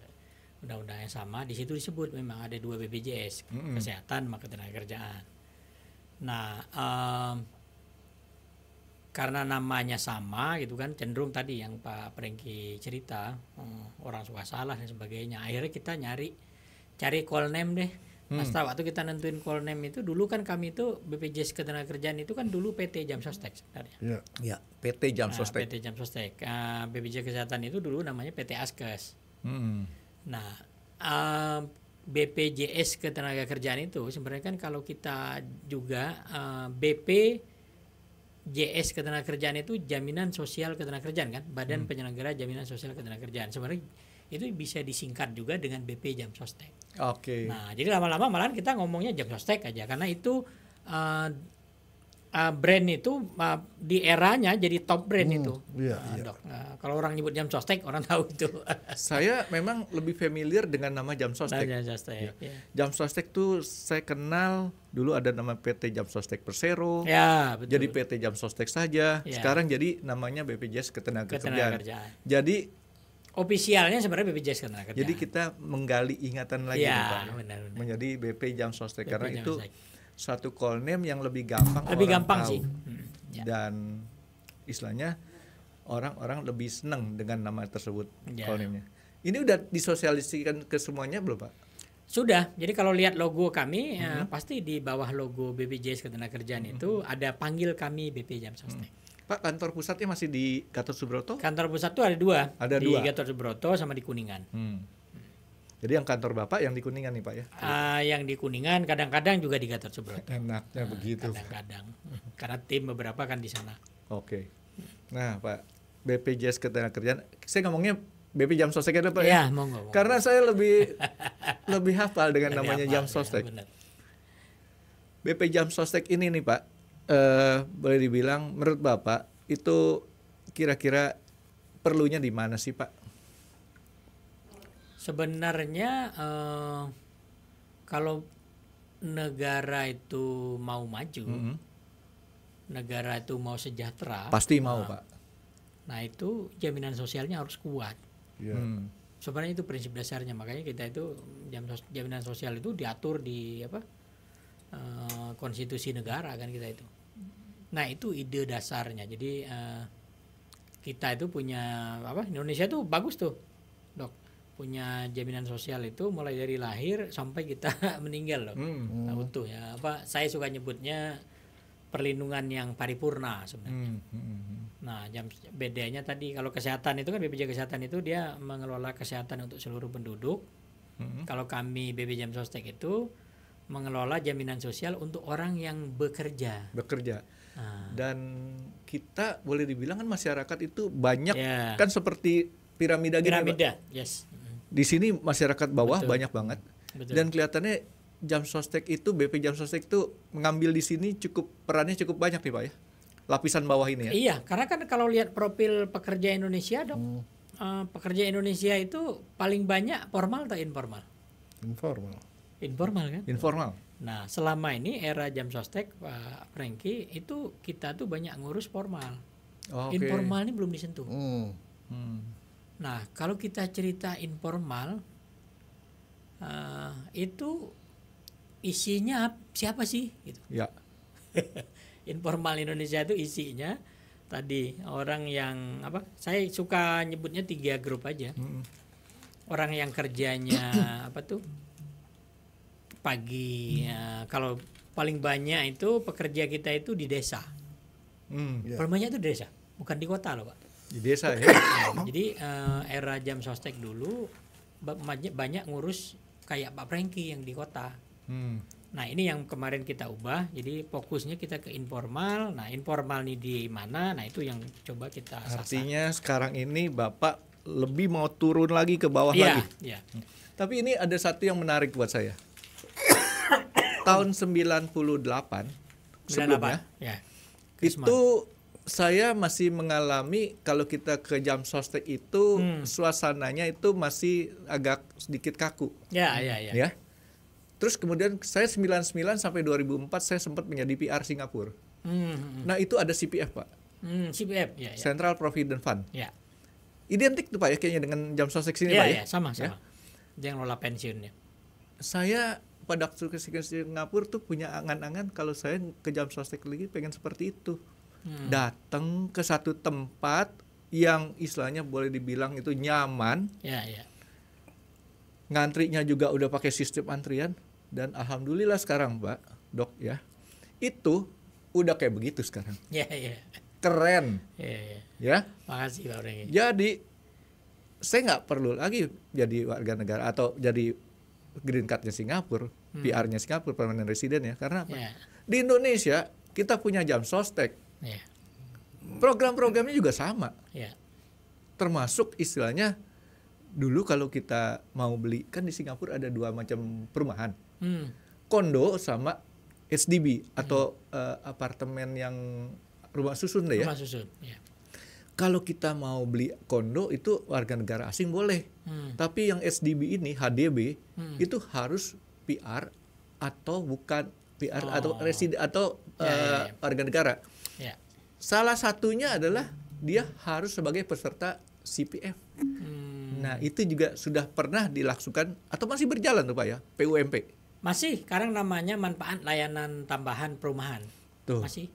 undang-undangnya sama. Di situ disebut memang ada dua BPJS, Kesehatan sama Ketenagakerjaan. Nah, karena namanya sama gitu kan, cenderung tadi yang Pak Franky cerita, orang suka salah dan sebagainya. Akhirnya kita cari call name deh. Nah, setelah waktu kita nentuin call name itu, dulu kan kami itu BPJS Ketenagakerjaan itu kan dulu PT Jam Sostek sebenarnya. Ya, PT Jam Sostek. PT Jam Sostek. BPJS Kesehatan itu dulu namanya PT Askes. Nah, BPJS Ketenagakerjaan itu sebenarnya kan kalau kita juga BPJS Ketenagakerjaan itu Jaminan Sosial Ketenagakerjaan kan, Badan Penyelenggara Jaminan Sosial Ketenagakerjaan. Sebenarnya itu bisa disingkat juga dengan BP Jam Sostek. Oke. Nah, jadi lama-lama malahan kita ngomongnya Jam Sostek aja karena itu brand itu di eranya jadi top brand itu. Iya, Dok. Kalau orang nyebut Jam Sostek orang tahu itu. Saya memang lebih familiar dengan nama Jam Sostek. Jam Sostek tuh saya kenal dulu ada nama PT Jam Sostek Persero. Ya, betul. Jadi PT Jam Sostek saja. Ya. Sekarang jadi namanya BPJS Ketenagakerjaan. Jadi ofisialnya sebenarnya BPJS Ketenagakerjaan. Jadi kita menggali ingatan lagi ya, nih, Pak. Benar. Menjadi BP Jam Sostek BP karena Jam itu Sostek. suatu call name yang lebih gampang sih. Ya. Dan istilahnya orang-orang lebih senang dengan nama tersebut, call name-nya. Ini udah disosialisasikan ke semuanya belum, Pak? Sudah. Jadi kalau lihat logo kami pasti di bawah logo BPJS Ketenagakerjaan itu ada panggil kami BP Jam Sostek. Pak, kantor pusatnya masih di Gatot Subroto? Kantor pusat tuh ada dua. Ada di dua. Gatot Subroto sama di Kuningan. Jadi yang kantor Bapak yang di Kuningan nih, Pak ya? Yang di Kuningan kadang-kadang juga di Gatot Subroto. Enaknya begitu. Kadang-kadang. Karena tim beberapa kan di sana. Oke. Nah, Pak, BPJS Ketenagakerjaan, saya ngomongnya BP Jam Sostek ada, Pak ya? Monggo. Karena saya lebih hafal dengan namanya Jam Sostek. Ya, BP Jam Sostek ini nih, Pak, boleh dibilang menurut Bapak itu kira-kira perlunya di mana sih, Pak? Sebenarnya kalau negara itu mau maju, negara itu mau sejahtera, pasti mau, Pak. Nah itu jaminan sosialnya harus kuat. Sebenarnya itu prinsip dasarnya, makanya kita itu jaminan sosial itu diatur di konstitusi negara kan kita itu. Nah itu ide dasarnya. Jadi kita itu punya Indonesia itu bagus tuh, Dok. Punya jaminan sosial itu mulai dari lahir sampai kita meninggal loh. Nah, utuh ya. Saya suka nyebutnya perlindungan yang paripurna sebenarnya. Nah, bedanya tadi kalau kesehatan itu kan BPJS Kesehatan itu dia mengelola kesehatan untuk seluruh penduduk. Kalau kami BP Jam Sostek itu mengelola jaminan sosial untuk orang yang bekerja. Dan kita boleh dibilang kan masyarakat itu banyak kan seperti piramida gitu, Pak. Yes. Di sini masyarakat bawah banyak banget. Betul. Dan kelihatannya Jam Sostek itu, BP Jam Sostek itu mengambil di sini perannya cukup banyak nih, Pak ya. Lapisan bawah ini ya. Iya, karena kan kalau lihat profil pekerja Indonesia, Dok. Pekerja Indonesia itu paling banyak formal atau informal? Informal kan? Informal. Nah, selama ini era Jam Sostek, Pak Franky, itu kita tuh banyak ngurus formal. Informal ini belum disentuh. Nah, kalau kita cerita informal, itu isinya siapa sih? Gitu. Ya. Informal Indonesia itu isinya tadi orang yang Saya suka nyebutnya 3 grup aja. Orang yang kerjanya pagi. Kalau paling banyak itu pekerja kita itu di desa. Paling banyak itu di desa, bukan di kota loh, Pak. Di desa ya. Jadi era Jam Sostek dulu banyak ngurus kayak Pak Franky yang di kota. Nah ini yang kemarin kita ubah, jadi fokusnya kita ke informal. Nah informal ini di mana? Nah itu yang coba kita sasar. Artinya sekarang ini Bapak lebih mau turun lagi ke bawah lagi. Iya. Tapi ini ada satu yang menarik buat saya. Tahun 98 sebelumnya itu saya masih mengalami kalau kita ke Jam Sostek itu suasananya itu masih agak sedikit kaku. Ya. Terus kemudian saya 99 sampai 2004 saya sempat menjadi PR Singapura. Nah itu ada CPF, Pak. CPF, ya. Central Provident Fund. Ya. Identik tuh, Pak ya, kayaknya dengan Jam Sostek sini, Pak ya. Sama. Dia ngelola pensiunnya. Saya pada waktu ke Singapura tuh punya angan-angan kalau saya ke Jam Sostek lagi pengen seperti itu. Datang ke satu tempat yang istilahnya boleh dibilang itu nyaman. Ya. Ngantrinya juga udah pakai sistem antrian dan alhamdulillah sekarang, Pak, Dok ya. Itu udah kayak begitu sekarang. Ya. Keren. Ya. Makasih, Pak Franky. Jadi saya nggak perlu lagi jadi warga negara atau jadi green card-nya Singapura, PR-nya Singapura, permanent resident ya. Karena apa? Di Indonesia kita punya Jam Sostek. Program-programnya juga sama. Termasuk istilahnya dulu kalau kita mau beli kan di Singapura ada 2 macam perumahan. Kondo sama HDB atau apartemen yang rumah susun deh ya. Rumah susun, ya. Kalau kita mau beli kondo itu warga negara asing boleh. Tapi yang HDB ini, HDB itu harus PR atau bukan PR atau residen atau warga negara. Ya. Salah satunya adalah dia harus sebagai peserta CPF. Nah, itu juga sudah pernah dilakukan atau masih berjalan tuh Pak ya, PUMP. Masih, sekarang namanya manfaat layanan tambahan perumahan. Tuh. Masih.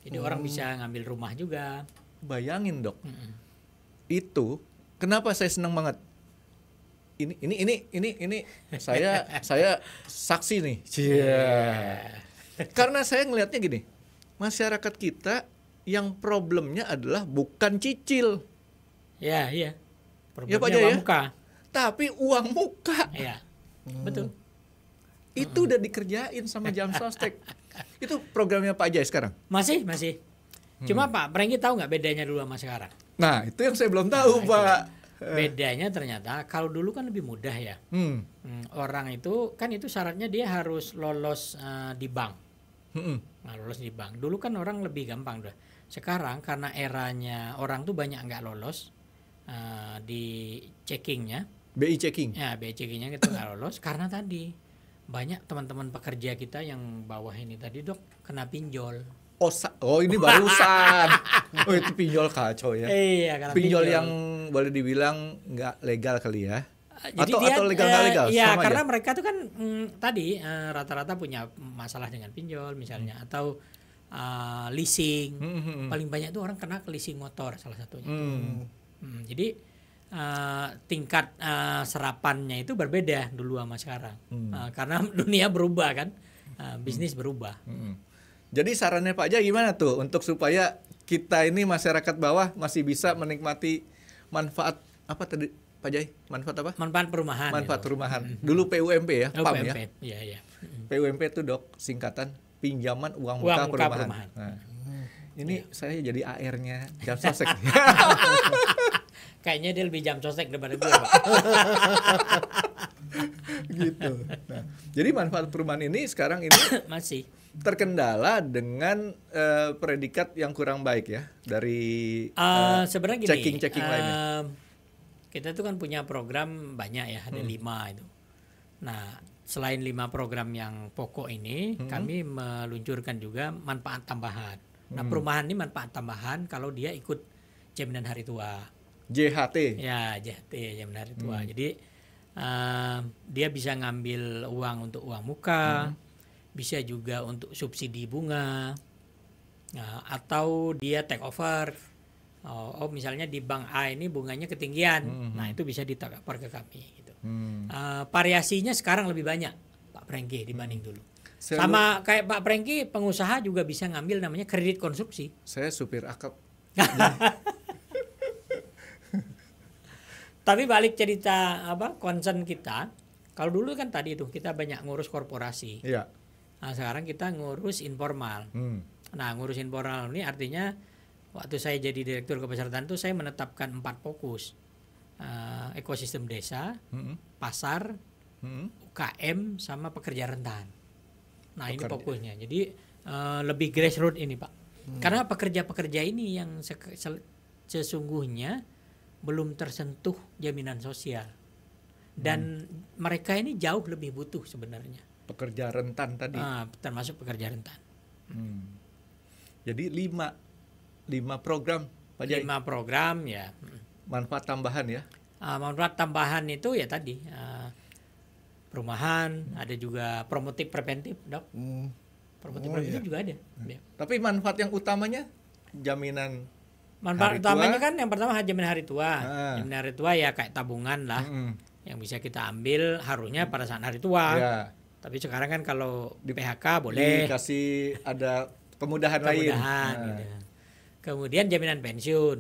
Jadi orang bisa ngambil rumah juga. Bayangin Dok, itu kenapa saya senang banget. Ini saya saksi nih. Karena saya ngelihatnya gini, masyarakat kita yang problemnya adalah bukan cicil. Ya, iya. Ya Pak Problemnya Jaya, uang muka. tapi uang muka. Iya. Betul. Itu udah dikerjain sama Jam Sostek. Itu programnya Pak Jaya sekarang. Masih. Cuma Pak Prengki tahu nggak bedanya dulu sama sekarang? Nah, itu yang saya belum tahu, Pak. Bedanya ternyata kalau dulu kan lebih mudah ya. Orang itu kan itu syaratnya dia harus lolos di bank. Nah, lolos di bank. Dulu kan orang lebih gampang udah. Sekarang karena eranya orang tuh banyak nggak lolos di checkingnya. BI checking. Ya, BI checkingnya itu nggak lolos karena tadi banyak teman-teman pekerja kita yang bawah ini tadi Dok kena pinjol. Oh ini barusan. Oh itu pinjol kacau ya. Iya, karena pinjol yang boleh dibilang nggak legal kali ya. Jadi atau legal nggak legal? Ya sama karena aja? mereka tuh kan tadi rata-rata punya masalah dengan pinjol misalnya atau leasing. Paling banyak tuh orang kena ke leasing motor salah satunya. Jadi tingkat serapannya itu berbeda dulu sama sekarang. Karena dunia berubah kan, bisnis berubah. Jadi sarannya Pak Jaya gimana tuh untuk supaya kita ini masyarakat bawah masih bisa menikmati manfaat apa tadi Pak Jaya? Manfaat apa? Manfaat perumahan. Manfaat perumahan. Dulu PUMP ya, PAM ya. Iya. PUMP itu Dok singkatan pinjaman uang muka perumahan. Nah, ini saya jadi AR-nya Jam Sostek. Kayaknya dia lebih Jam Sostek daripada gue, Pak. Gitu. Nah, jadi manfaat perumahan ini sekarang ini masih terkendala dengan predikat yang kurang baik ya dari sebenarnya gini, checking lainnya. Kita tuh kan punya program banyak ya, ada 5 itu. Nah, selain 5 program yang pokok ini, kami meluncurkan juga manfaat tambahan. Nah, perumahan ini manfaat tambahan kalau dia ikut jaminan hari tua. JHT. Ya, JHT, jaminan hari tua. Jadi dia bisa ngambil uang untuk uang muka, bisa juga untuk subsidi bunga, atau dia take over. Misalnya di bank A ini bunganya ketinggian, nah itu bisa di-take over ke kami. Gitu. Variasinya sekarang lebih banyak, Pak Prengki dibanding dulu. Sama kayak Pak Prengki, pengusaha juga bisa ngambil namanya kredit konstruksi. Saya supir akap. Tapi balik cerita concern kita, kalau dulu kan tadi itu kita banyak ngurus korporasi. Iya. Nah, sekarang kita ngurus informal. Nah, ngurus informal ini artinya waktu saya jadi direktur kepesertaan itu saya menetapkan 4 fokus. Ekosistem desa, pasar, UKM sama pekerja rentan. Nah, ini fokusnya. Jadi lebih grassroots ini, Pak. Karena pekerja-pekerja ini yang sesungguhnya belum tersentuh jaminan sosial. Dan mereka ini jauh lebih butuh sebenarnya. Pekerja rentan tadi. Termasuk pekerja rentan. Jadi 5 program Pak Jaya. 5 program ya. Manfaat tambahan ya. Manfaat tambahan itu ya tadi perumahan, ada juga promotif preventif, Dok. Promotif preventif juga ada. Tapi manfaat yang utamanya jaminan manfaat utamanya kan yang pertama jaminan hari tua. Jaminan hari tua ya kayak tabungan lah. Yang bisa kita ambil harusnya pada saat hari tua. Tapi sekarang kan kalau di PHK boleh dikasih ada kemudahan lain. Gitu. Kemudian jaminan pensiun.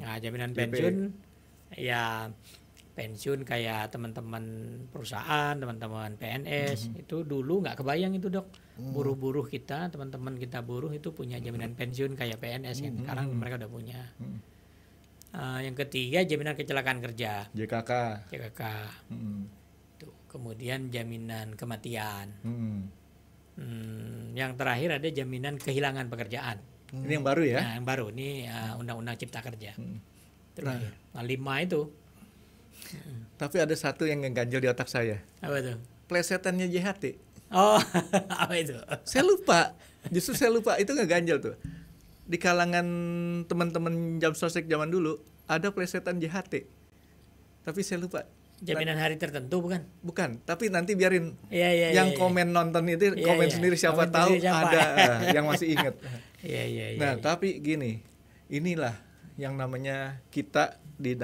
Nah, jaminan pensiun ya pensiun kayak teman-teman perusahaan, teman-teman PNS itu dulu nggak kebayang itu, Dok. Buruh-buruh kita, teman-teman kita buruh itu punya jaminan pensiun kayak PNS kan. Sekarang mereka udah punya. Yang ketiga jaminan kecelakaan kerja. JKK. Tuh. Kemudian jaminan kematian. Yang terakhir ada jaminan kehilangan pekerjaan. Ini yang baru ya? Nah, yang baru ini Undang-Undang Cipta Kerja. Terakhir. Nah, 5 itu. Tapi ada satu yang ganjil di otak saya. Apa itu? Plesetannya JHT. Oh, apa itu? Saya lupa. Justru saya lupa, itu nggak ganjil tuh. Di kalangan teman-teman jam sostek zaman dulu ada plesetan JHT. Tapi saya lupa. Jaminan hari tertentu bukan? Bukan, tapi nanti biarin yang komen nonton itu komen sendiri, siapa komen tahu siapa. ada yang masih ingat. Nah, ya. tapi gini, inilah yang namanya kita di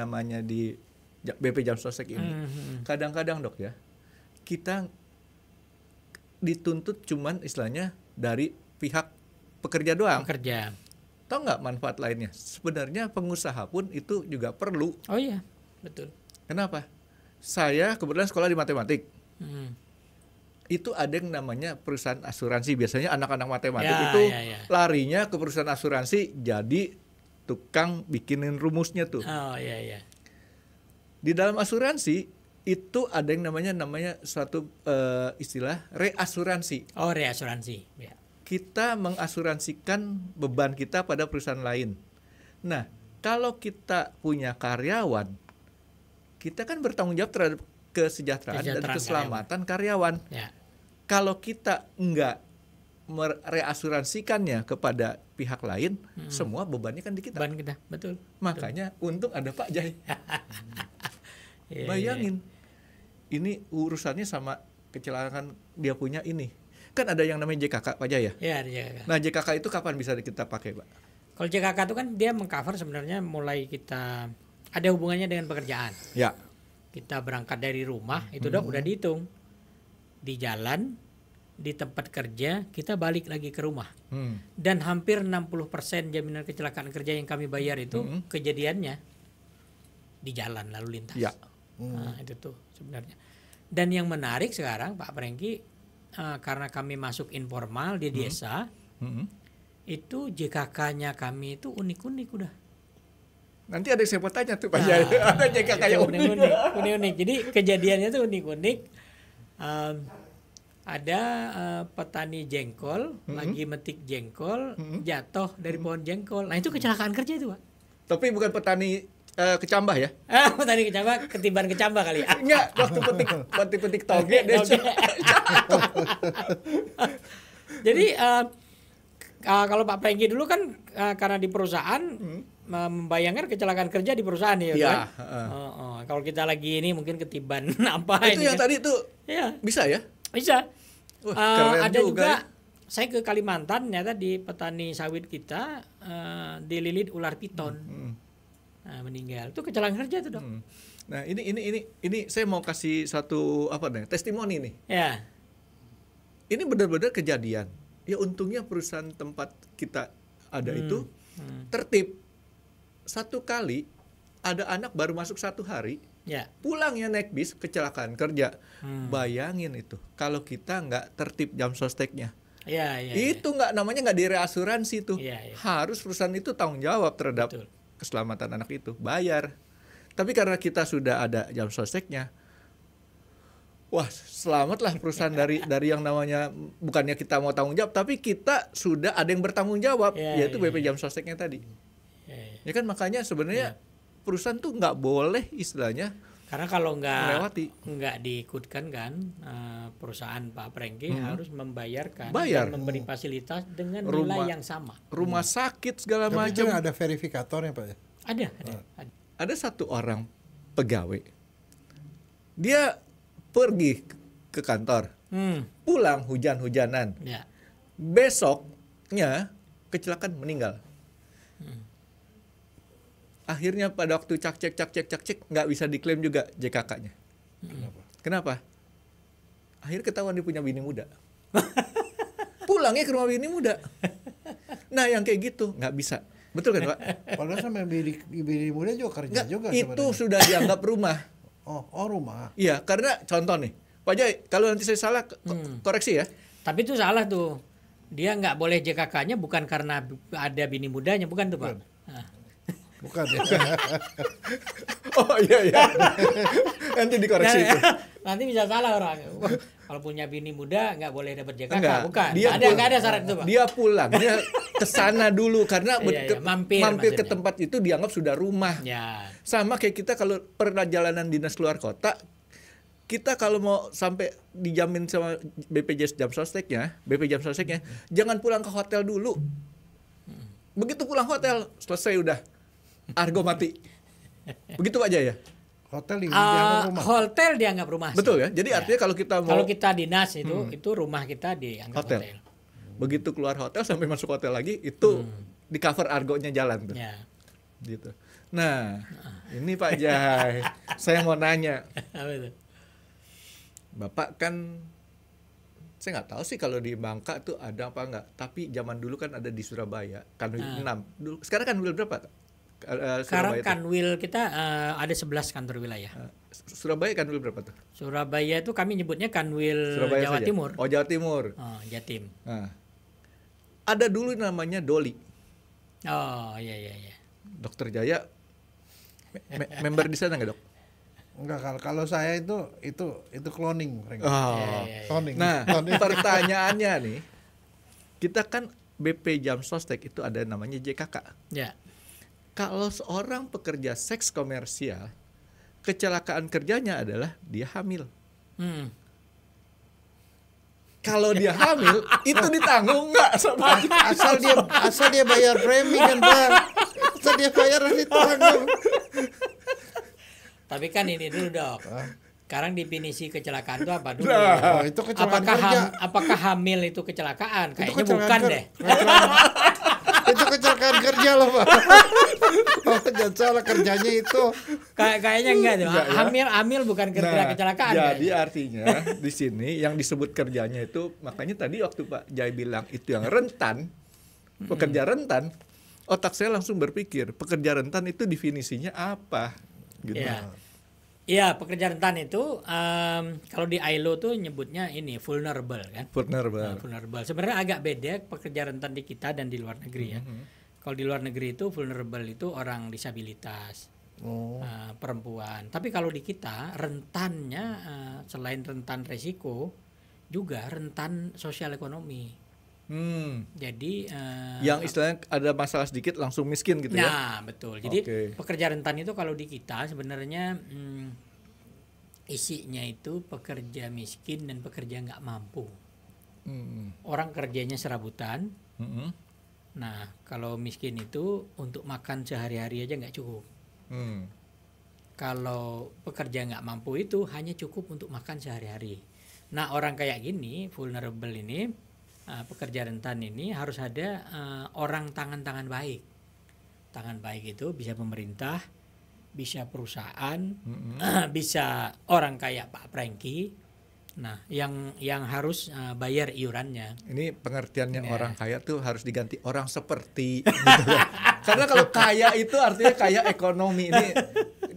BP Jam Sostek ini. Kadang-kadang Dok ya, kita dituntut cuman istilahnya dari pihak pekerja doang. Pekerja. Tahu nggak manfaat lainnya? Sebenarnya pengusaha pun itu juga perlu. Oh iya, betul. Kenapa? Saya kebetulan sekolah di matematik. Itu ada yang namanya perusahaan asuransi. Biasanya anak-anak matematik itu larinya ke perusahaan asuransi jadi tukang bikinin rumusnya tuh. Oh iya. Di dalam asuransi itu ada yang namanya suatu istilah reasuransi. Oh, reasuransi. Ya. Kita mengasuransikan beban kita pada perusahaan lain. Nah, kalau kita punya karyawan, kita kan bertanggung jawab terhadap kesejahteraan dan keselamatan karyawan. Ya. Kalau kita enggak mereasuransikannya kepada pihak lain, semua bebannya kan di kita. Beban kita, betul. Makanya untung ada Pak Jai. Bayangin, ini urusannya sama kecelakaan dia punya ini. Kan ada yang namanya JKK, Pak Jai ya? Iya, ada JKK. Nah, JKK itu kapan bisa kita pakai, Pak? Kalau JKK itu kan dia mengcover sebenarnya mulai kita ada hubungannya dengan pekerjaan. Ya. Kita berangkat dari rumah, itu Dok udah dihitung. Di jalan, di tempat kerja, kita balik lagi ke rumah. Dan hampir 60% jaminan kecelakaan kerja yang kami bayar itu kejadiannya di jalan lalu lintas. Ya. Nah, itu tuh sebenarnya. Dan yang menarik sekarang Pak Frengki, karena kami masuk informal di desa, itu JKK-nya kami itu unik-unik udah. Nanti ada yang saya mau tanya tuh Pak Jai. Ada JKK yang unik-unik. Jadi kejadiannya tuh unik-unik. Ada petani jengkol lagi metik jengkol, jatuh dari pohon jengkol. Nah itu kecelakaan kerja itu Pak. Tapi bukan petani kecambah ya? Petani kecambah ketiban kecambah kali ya? Enggak, waktu petik toge dia jatuh. Jadi kalau Pak Frengki dulu kan karena di perusahaan membayangkan kecelakaan kerja di perusahaan ya kan? Kalau kita lagi ini mungkin ketiban apa itu yang kan? Tadi itu bisa ya? Bisa. Ada juga ya? Saya ke Kalimantan ternyata di petani sawit kita dililit ular piton. Nah, meninggal. Itu kecelakaan kerja tuh, Dok. Nah, ini saya mau kasih satu testimoni nih. Ya. Ini benar-benar kejadian. Ya untungnya perusahaan tempat kita ada itu tertib. Satu kali ada anak baru masuk 1 hari, pulangnya naik bis kecelakaan kerja. Bayangin itu kalau kita nggak tertib jam sosteknya. Itu nggak direasuransi tuh. Harus perusahaan itu tanggung jawab terhadap keselamatan anak itu, bayar. Tapi karena kita sudah ada jam sosteknya, wah selamatlah perusahaan dari yang namanya bukannya kita mau tanggung jawab, tapi kita sudah ada yang bertanggung jawab, yaitu BP Jam Sosteknya tadi. Ya kan makanya sebenarnya perusahaan tuh nggak boleh istilahnya. Karena kalau nggak diikutkan kan perusahaan Pak Frengki harus membayarkan dan memberi fasilitas dengan nilai yang sama. Rumah sakit segala macam. Ada verifikatornya Pak ya? Ada. Ada satu orang pegawai. Dia pergi ke kantor, pulang hujan-hujanan. Besoknya kecelakaan meninggal. Akhirnya pada waktu cek nggak bisa diklaim juga JKK-nya. Kenapa? Akhirnya ketahuan dia punya bini muda. Pulangnya ke rumah bini muda. Nah yang kayak gitu nggak bisa. Betul kan Pak? Padahal sama bini muda juga kerja juga. Itu sebenarnya sudah dianggap rumah. Oh rumah. Iya karena contoh nih Pak Jai, kalau nanti saya salah koreksi ya. Tapi itu salah tuh. Dia nggak boleh JKK-nya bukan karena ada bini mudanya, bukan tuh Pak? Bukan ya. Oh iya. Nanti dikoreksi itu. Nanti bisa salah orang. Kalau punya bini muda nggak boleh dapat JKK. Enggak, Bukan. Dia Nggak ada syarat itu, Pak. Dia pulangnya ke sana dulu karena mampir ke tempat itu dianggap sudah rumah. Ya. Sama kayak kita kalau perjalanan dinas keluar kota, kita kalau mau sampai dijamin sama BPJS Jamsosteknya, jangan pulang ke hotel dulu. Begitu pulang hotel, selesai udah. Argo mati. Begitu Pak Jaya. Hotel dianggap rumah. Hotel dianggap rumah. Betul ya. Jadi artinya kalau kita dinas itu rumah kita dianggap hotel. Begitu keluar hotel sampai masuk hotel lagi itu di cover argonya jalan tuh. Ya. Gitu. Nah, ini Pak Jai, saya mau nanya. Apa itu? Bapak kan saya nggak tahu sih kalau di Bangka tuh ada apa nggak. Tapi zaman dulu kan ada di Surabaya, Kanwil 6. Sekarang Kanwil berapa? Sekarang Kanwil kita ada 11 kantor wilayah. Surabaya Kanwil berapa tuh? Surabaya itu kami nyebutnya Kanwil Surabaya Jawa saja? Timur. Oh, Jawa Timur. Jatim. Nah, ada dulu namanya Doli. Oh, iya. Dokter Jaya member di sana nggak, Dok? Enggak, kalau saya itu cloning. Cloning. Nah, pertanyaannya nih, kita kan BP Jamsostek itu ada namanya JKK. Ya. Kalau seorang pekerja seks komersial, kecelakaan kerjanya adalah dia hamil. Kalau dia hamil, itu ditanggung nggak? Asal dia bayar premi kan, Pak. Asal dia bayar ditanggung. Tapi kan ini dulu, Dok. Sekarang definisi kecelakaan itu apa dulu? Itu kecelakaan kerja. Apakah hamil itu kecelakaan? Kayaknya bukan deh. Itu kecelakaan kerja loh, Pak. Jangan salah, kerjanya itu. Kayaknya enggak tuh. Hamil bukan kerja kecelakaan. Jadi artinya di sini yang disebut kerjanya itu, makanya tadi waktu Pak Jai bilang itu yang rentan, pekerja rentan, otak saya langsung berpikir, pekerja rentan itu definisinya apa? Gitu. Iya, pekerja rentan itu kalau di ILO tuh nyebutnya ini vulnerable kan. Vulnerable. Sebenarnya agak beda pekerja rentan di kita dan di luar negeri ya. Kalau di luar negeri itu vulnerable itu orang disabilitas, perempuan. Tapi kalau di kita rentannya selain rentan resiko juga rentan sosial ekonomi. Jadi yang istilahnya ada masalah sedikit langsung miskin gitu ya. Nah, betul. Jadi pekerja rentan itu kalau di kita sebenarnya isinya itu pekerja miskin dan pekerja nggak mampu. Orang kerjanya serabutan. Nah, kalau miskin itu untuk makan sehari-hari aja nggak cukup. Kalau pekerja nggak mampu itu hanya cukup untuk makan sehari-hari. Nah, orang kayak gini, vulnerable ini, pekerja rentan ini harus ada orang tangan-tangan baik. Tangan baik itu bisa pemerintah, bisa perusahaan, bisa orang kayak Pak Franky. Nah, yang harus bayar iurannya. Ini pengertiannya orang kaya tuh harus diganti orang seperti. Gitu kan. Karena kalau kaya itu artinya kaya ekonomi. Ini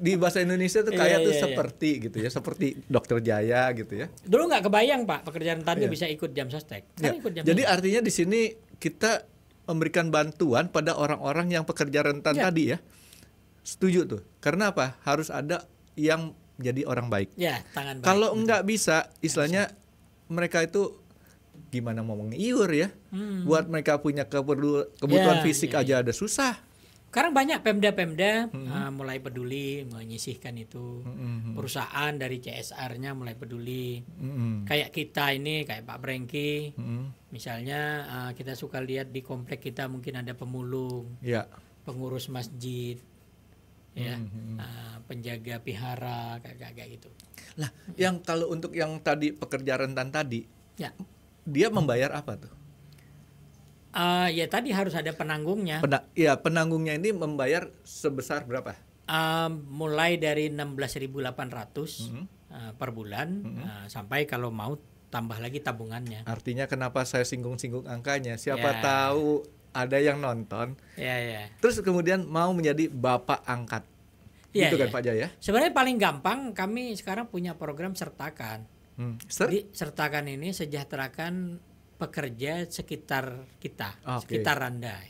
di bahasa Indonesia tuh kaya tuh seperti gitu ya, seperti Dokter Jaya gitu ya. Dulu nggak kebayang Pak pekerja rentan itu bisa ikut Jamsostek. Jadi artinya di sini kita memberikan bantuan pada orang-orang yang pekerja rentan tadi ya. Setuju tuh. Karena apa? Harus ada yang jadi orang baik. Ya, tangan baik. Kalau enggak bisa, istilahnya mereka itu gimana mau mengiur ya? Buat mereka punya kebutuhan fisik aja ada susah. Sekarang banyak Pemda-Pemda mulai peduli menyisihkan itu. Perusahaan dari CSR-nya mulai peduli. Kayak kita ini, kayak Pak Franky. Misalnya kita suka lihat di komplek kita mungkin ada pemulung, pengurus masjid, penjaga pihara kayak gitu. Lah, yang kalau untuk yang tadi pekerja rentan tadi, dia membayar apa tuh? Ya tadi harus ada penanggungnya. Penanggungnya ini membayar sebesar berapa? Mulai dari 16.800 per bulan sampai kalau mau tambah lagi tabungannya. Artinya kenapa saya singgung-singgung angkanya? Siapa tahu ada yang nonton. Terus kemudian mau menjadi bapak angkat. Gitu kan Pak Jaya? Sebenarnya paling gampang kami sekarang punya program sertakan. Jadi sertakan ini sejahterakan pekerja sekitar kita, sekitar Anda.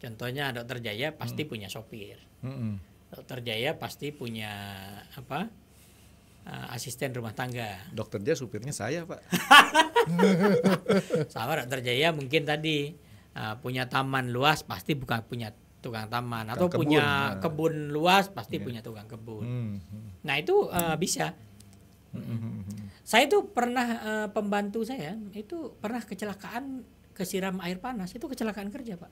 Contohnya Dokter Jaya pasti punya sopir. Dokter Jaya pasti punya asisten rumah tangga. Dokter Jaya supirnya saya, Pak. Sama Dokter Jaya mungkin tadi punya taman luas, pasti bukan punya tukang taman, atau kebun, punya kebun luas, pasti punya tukang kebun. Nah itu bisa. Saya itu pernah pembantu saya itu pernah kecelakaan kesiram air panas, itu kecelakaan kerja, Pak.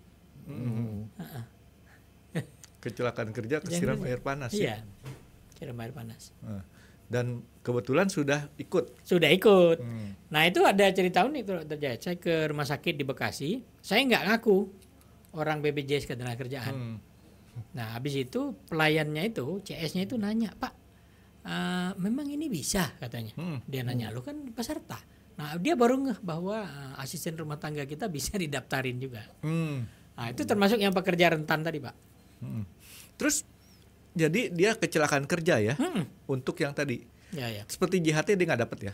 Kecelakaan kerja kesiram air panas. Iya, kesiram air panas. Dan kebetulan sudah ikut. Nah itu ada cerita unik tuh Dokter Jaya. Saya ke rumah sakit di Bekasi, saya nggak ngaku orang BPJS Ketenagakerjaan. Nah habis itu pelayannya itu, CS-nya itu nanya, Pak, memang ini bisa katanya. Dia nanya, lu kan peserta. Nah dia baru ngeh bahwa asisten rumah tangga kita bisa didaftarin juga. Nah itu termasuk yang pekerja rentan tadi, Pak. Terus jadi dia kecelakaan kerja ya, untuk yang tadi. Ya. Seperti JHT dia nggak dapat ya?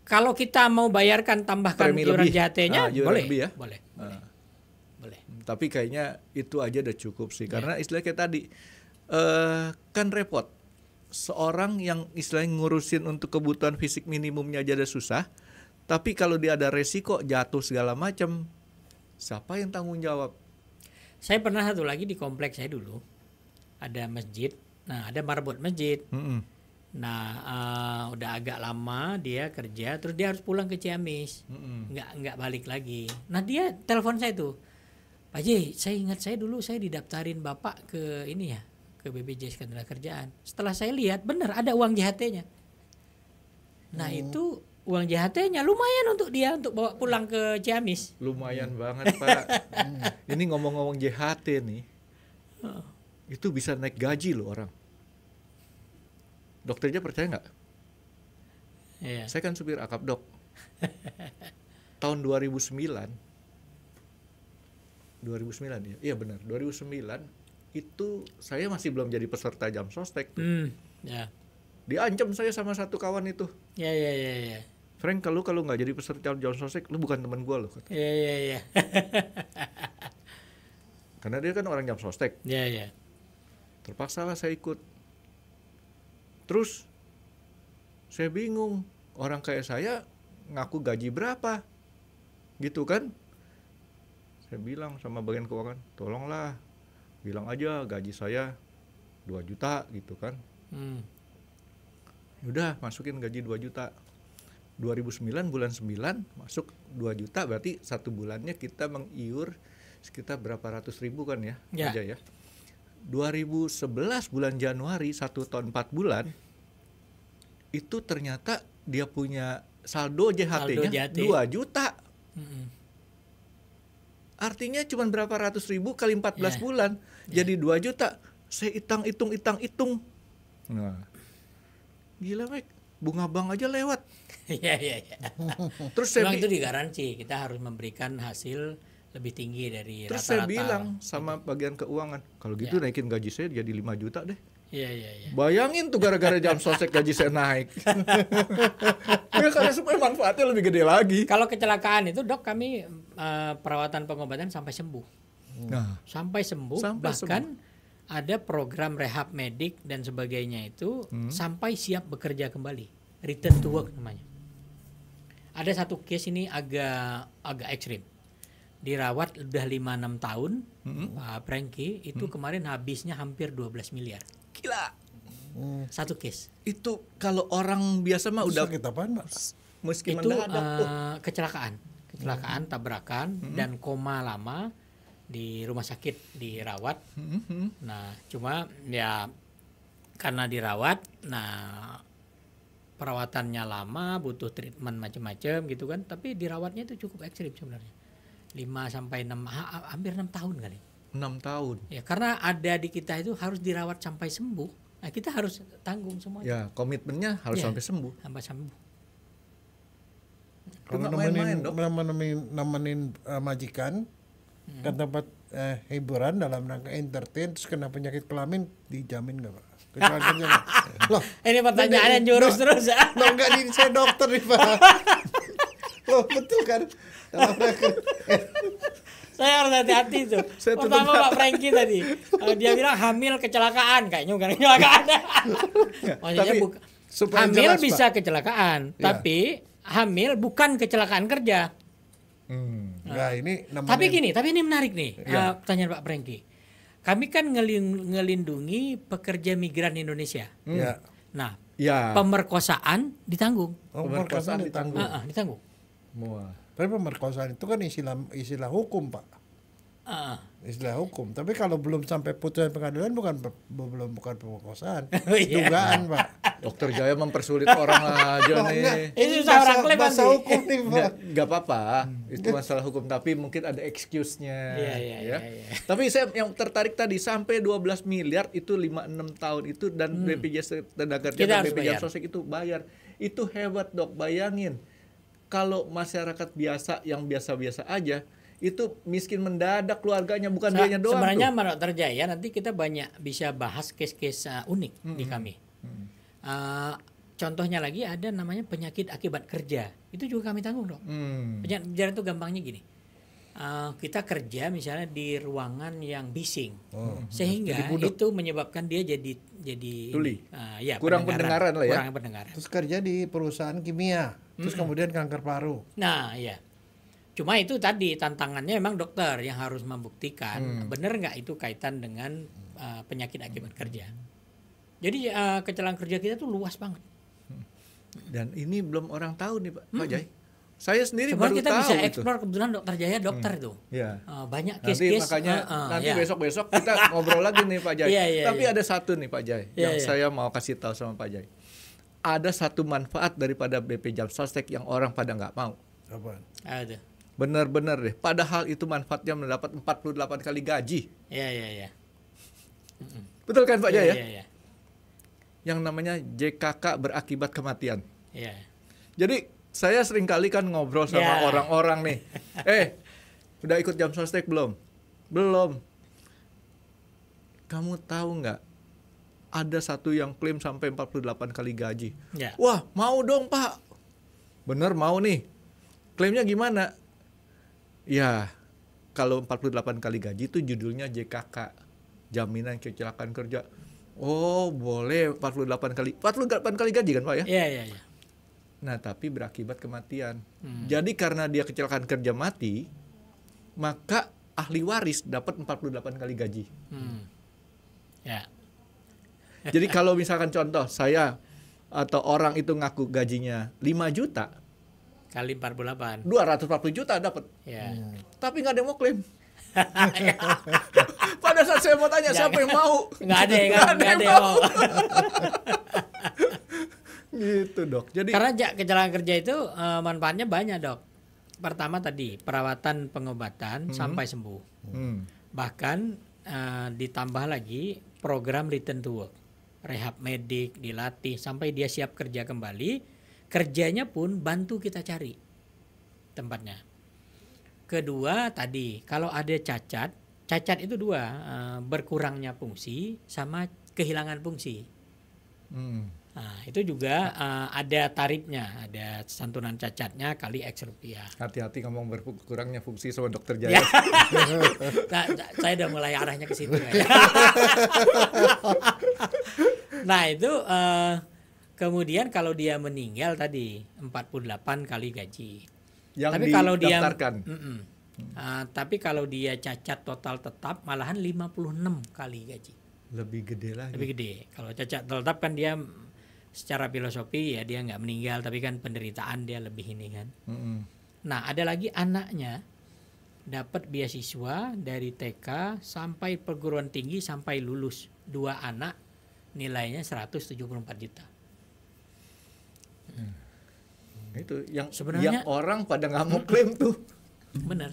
Kalau kita mau bayarkan tambahkan iuran JHT-nya, boleh. Lebih ya? Boleh. Tapi kayaknya itu aja udah cukup sih, karena istilahnya kayak tadi kan repot. Seorang yang istilahnya ngurusin untuk kebutuhan fisik minimumnya aja udah susah, tapi kalau dia ada resiko jatuh segala macam, siapa yang tanggung jawab? Saya pernah satu lagi di kompleks saya dulu, ada masjid, nah ada marbot masjid. Nah udah agak lama dia kerja, terus dia harus pulang ke Ciamis, nggak balik lagi. Nah dia telepon saya tuh, Pak J, saya ingat saya dulu saya didaftarin Bapak ke ini ya, ke BPJS Ketenagakerjaan. Setelah saya lihat benar ada uang JHT-nya. Nah itu uang JHT-nya lumayan untuk dia untuk bawa pulang ke Ciamis. Lumayan banget, Pak. Ini ngomong-ngomong JHT nih, itu bisa naik gaji loh orang. Dokternya percaya nggak? Iya. Saya kan supir akap dok. Tahun 2009 ya? Iya benar, 2009 itu saya masih belum jadi peserta jam sostek tuh. Ya. Diancam saya sama satu kawan itu. Ya. Frank, kalau nggak jadi peserta jam sostek, lu bukan teman gue loh. Ya. Karena dia kan orang jam sostek. Ya. Terpaksa lah saya ikut. Terus saya bingung, orang kayak saya ngaku gaji berapa, gitu kan? Saya bilang sama bagian keuangan, tolonglah, bilang aja gaji saya 2 juta gitu kan. Udah masukin gaji 2 juta. 2009 bulan 9 masuk 2 juta, berarti 1 bulannya kita mengiur sekitar berapa ratus ribu kan ya, aja ya. 2011 bulan Januari 1 tahun 4 bulan itu ternyata dia punya saldo JHT-nya 2 juta. Artinya cuma berapa ratus ribu kali 14 bulan jadi 2 juta. Saya hitung. Nah, gila Mek, bunga bank aja lewat. Iya. Terus itu digaransi, kita harus memberikan hasil lebih tinggi dari terus rata-rata. Saya bilang sama bagian keuangan, kalau gitu naikin gaji saya jadi 5 juta deh. Iya. Bayangin tuh gara-gara jam sostek gaji saya naik. Ya karena supaya manfaatnya lebih gede lagi. Kalau kecelakaan itu dok, kami perawatan pengobatan sampai sembuh. Sampai sembuh. Ada program rehab medik dan sebagainya itu sampai siap bekerja kembali. Return to work namanya. Ada satu case ini agak ekstrim. Dirawat udah 5-6 tahun, Pak Franky itu kemarin habisnya hampir 12 miliar. Gila. Satu case. Itu kalau orang biasa mah udah sakit apaan, Pak? Meski itu kecelakaan, tabrakan dan koma lama di rumah sakit dirawat. Nah, cuma ya karena dirawat, perawatannya lama, butuh treatment macam-macam gitu kan, tapi dirawatnya itu cukup ekstrim sebenarnya. 5-6 hampir 6 tahun kali. 6 tahun. Ya, karena ada di kita itu harus dirawat sampai sembuh. Nah, kita harus tanggung semuanya. Ya, komitmennya harus sampai sembuh. Sampai sembuh. Kalau nemenin majikan ke tempat hiburan dalam rangka entertain, terus kena penyakit kelamin, dijamin nggak Pak? Loh, ini pertanyaan yang jurus terus. Loh, enggak, ini saya dokter nih Pak. Loh, betul kan? Saya harus hati-hati tuh. Pertama Pak Franky tadi, dia bilang hamil kecelakaan, kayaknya bukan kecelakaan. Maksudnya Supaya hamil jelas, bisa Pak. kecelakaan, Ya. tapi hamil bukan kecelakaan kerja. Nah, ini namanya. Tapi ini menarik nih, Ya. pertanyaan Pak Franky. Kami kan ngelindungi pekerja migran Indonesia. Ya. Nah, Ya. pemerkosaan ditanggung. Pemerkosaan ditanggung. Ditanggung. Wah. Tapi pemerkosaan itu kan istilah hukum, Pak. Istilah hukum. Tapi kalau belum sampai putusan pengadilan bukan pemerkosaan. Dugaan, Pak. Dokter Jaya mempersulit orang aja nih. Itu susah orang klaim bahasa nanti. hukum nih, Pak. Nggak apa-apa, itu masalah hukum, tapi mungkin ada excuse-nya. Iya. Tapi saya yang tertarik tadi sampai 12 miliar itu 5-6 tahun itu dan BPJS Tenaga Kerja Kita dan harus BPJS bayar. Sosial itu bayar. Itu hebat, Dok. Bayangin kalau masyarakat biasa yang biasa-biasa aja itu miskin mendadak keluarganya, bukan dianya doang. Sebenarnya tuh. Mbak Dokter Jaya nanti kita banyak bisa bahas case-case unik di kami. Contohnya lagi ada namanya penyakit akibat kerja. Itu juga kami tanggung, Dok. Penyakit kerja itu gampangnya gini. Kita kerja misalnya di ruangan yang bising. Sehingga itu menyebabkan dia jadi Tuli. Ya, Kurang pendengaran lah ya. Kurang pendengaran. Terus kerja di perusahaan kimia, terus kemudian kanker paru. Nah, iya. Cuma itu tadi tantangannya memang dokter yang harus membuktikan benar nggak itu kaitan dengan penyakit akibat kerja. Jadi kecelakaan kerja kita tuh luas banget. Dan ini belum orang tahu nih, Pak Jai. Saya sendiri Sebenarnya baru kita tahu bisa itu. eksplor, kebetulan Dokter Jaya dokter itu. Ya. Banyak Nanti case-case. makanya nanti ya. besok-besok kita ngobrol lagi nih Pak Jai. Iya. Tapi ada satu nih Pak Jai yang Iya. saya mau kasih tahu sama Pak Jai. Ada satu manfaat daripada BP Jam Sostek yang orang pada nggak mau. Apa? Ada. Benar-benar deh. Padahal itu manfaatnya mendapat 48 kali gaji. Iya. Betul kan Pak Jai ya? Iya. Yang namanya JKK berakibat kematian. Iya. Jadi saya sering kali kan ngobrol sama Ya. orang-orang nih. Udah ikut Jam Sostek belum? Belum. Kamu tahu nggak? Ada satu yang klaim sampai 48 kali gaji. Ya. Wah, mau dong Pak. Bener mau nih. Klaimnya gimana? Ya, kalau 48 kali gaji itu judulnya JKK. Jaminan Kecelakaan Kerja. Oh, boleh 48 kali gaji kan Pak ya? Iya. Nah, tapi berakibat kematian. Jadi karena dia kecelakaan kerja mati, maka ahli waris dapat 48 kali gaji. Ya. Jadi kalau misalkan contoh saya atau orang itu ngaku gajinya 5 juta, Kali 48. 240 juta dapat. Ya. Tapi nggak ada yang mau klaim. Pada saat saya mau tanya siapa yang mau? Nggak ada yang mau. Gitu, Dok. Jadi Karena kecelakaan kerja itu manfaatnya banyak, Dok. Pertama tadi perawatan pengobatan sampai sembuh. Bahkan ditambah lagi program return to work. Rehab medik dilatih sampai dia siap kerja kembali. Kerjanya pun bantu kita cari tempatnya. Kedua tadi kalau ada cacat itu dua, berkurangnya fungsi sama kehilangan fungsi. Nah, itu juga ada tarifnya, ada santunan cacatnya kali X rupiah. hati-hati ngomong berkurangnya fungsi sama Dokter Jaya. Nah, saya udah mulai arahnya ke situ. Ya. Nah itu kemudian kalau dia meninggal tadi 48 kali gaji. Yang Tapi kalau dia didaftarkan. tapi kalau dia cacat total tetap malahan 56 kali gaji. Lebih gede lagi. Lebih gede. Kalau cacat tetap kan dia secara filosofi ya dia nggak meninggal tapi kan penderitaan dia lebih ini kan. Nah ada lagi anaknya dapat beasiswa dari TK sampai perguruan tinggi sampai lulus, 2 anak nilainya 174 juta. Itu yang Sebenarnya- yang orang pada nggak mau klaim tuh. Benar.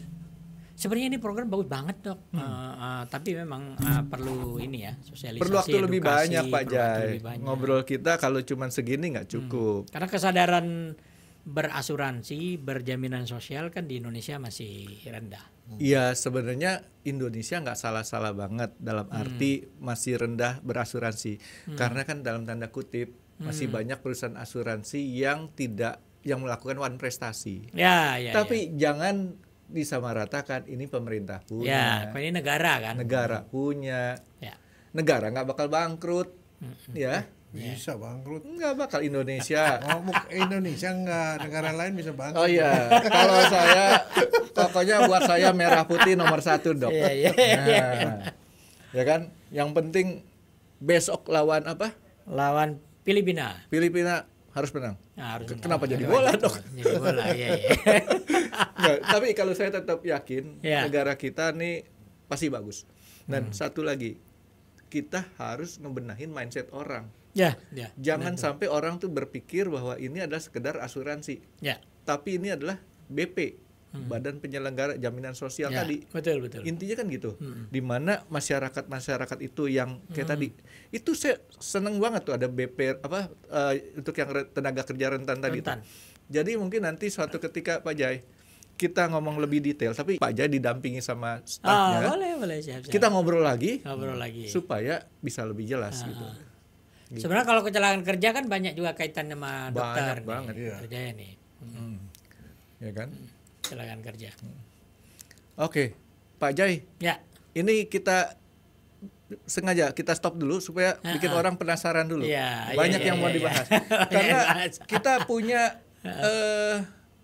Sebenarnya ini program bagus banget Dok. Tapi memang perlu ini ya sosialisasi. Perlu waktu lebih edukasi, banyak Pak perlu waktu Jai. lebih banyak. Ngobrol kita kalau cuman segini nggak cukup. Karena kesadaran berasuransi, berjaminan sosial kan di Indonesia masih rendah. Iya, sebenarnya Indonesia nggak salah-salah banget dalam arti masih rendah berasuransi. Karena kan dalam tanda kutip masih banyak perusahaan asuransi yang melakukan one prestasi. Ya. Tapi jangan disamaratakan, ini pemerintah punya. Ya, ini negara kan. Negara punya. Ya. Negara nggak bakal bangkrut. Ya. Bisa bangkrut. Enggak bakal Indonesia. Indonesia enggak, negara lain bisa bangkrut. Oh iya, kalau saya pokoknya buat saya merah putih nomor 1 dok. Nah, ya kan, yang penting besok lawan apa? Lawan Filipina. Filipina harus menang. Nah, harus Kenapa menang. jadi bola dok? Jadi bola, iya. Nggak, tapi kalau saya tetap yakin negara kita nih pasti bagus. Dan satu lagi, kita harus ngebenahin mindset orang. Jangan sampai orang tuh berpikir bahwa ini adalah sekedar asuransi. Tapi ini adalah BP, Badan Penyelenggara Jaminan Sosial tadi. Betul. Intinya kan gitu. Di mana masyarakat itu yang kayak tadi. Itu saya seneng banget tuh ada BP untuk yang tenaga kerja rentan tadi tuh. Jadi mungkin nanti suatu ketika Pak Jai kita ngomong lebih detail, tapi Pak Jai didampingi sama stafnya. Boleh, siap. Kita ngobrol lagi supaya bisa lebih jelas gitu. Sebenarnya kalau kecelakaan kerja kan banyak juga kaitan sama dokter. Banyak banget kerjanya nih. Ya kan? Kecelakaan kerja. Oke, Pak Jai. Ya. Ini kita sengaja kita stop dulu supaya bikin orang penasaran dulu. Banyak yang mau dibahas. Karena kita punya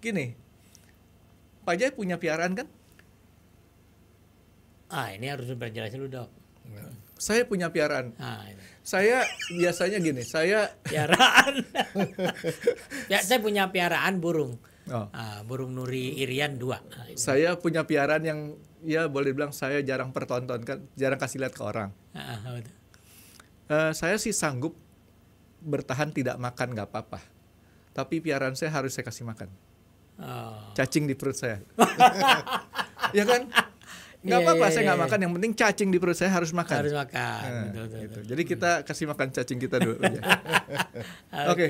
gini. Pak Jai punya piaraan kan? Ini harus berjelas dulu, Dok. Saya punya piaraan. Saya biasanya gini, piaraan. Saya punya piaraan burung. Burung Nuri Irian 2. Saya punya piaraan yang ya boleh bilang saya jarang pertontonkan, jarang kasih lihat ke orang. Saya sih sanggup bertahan tidak makan nggak apa-apa. Tapi piaraan saya harus saya kasih makan. Cacing di perut saya. Ya kan? Nggak apa-apa saya nggak makan, yang penting cacing di perut saya harus makan. Betul. Gitu. Jadi kita kasih makan cacing kita dulu. Oke,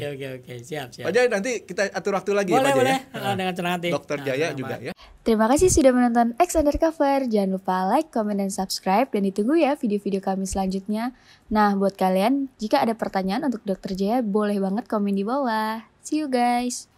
siap. Pak Jaya, nanti kita atur waktu lagi. Boleh. Dengan senang hati. Dokter Jaya juga ya. Terima kasih sudah menonton X Undercover. Jangan lupa like, comment, dan subscribe. Dan ditunggu ya video-video kami selanjutnya. Nah, buat kalian, jika ada pertanyaan untuk Dokter Jaya, boleh banget komen di bawah. See you guys.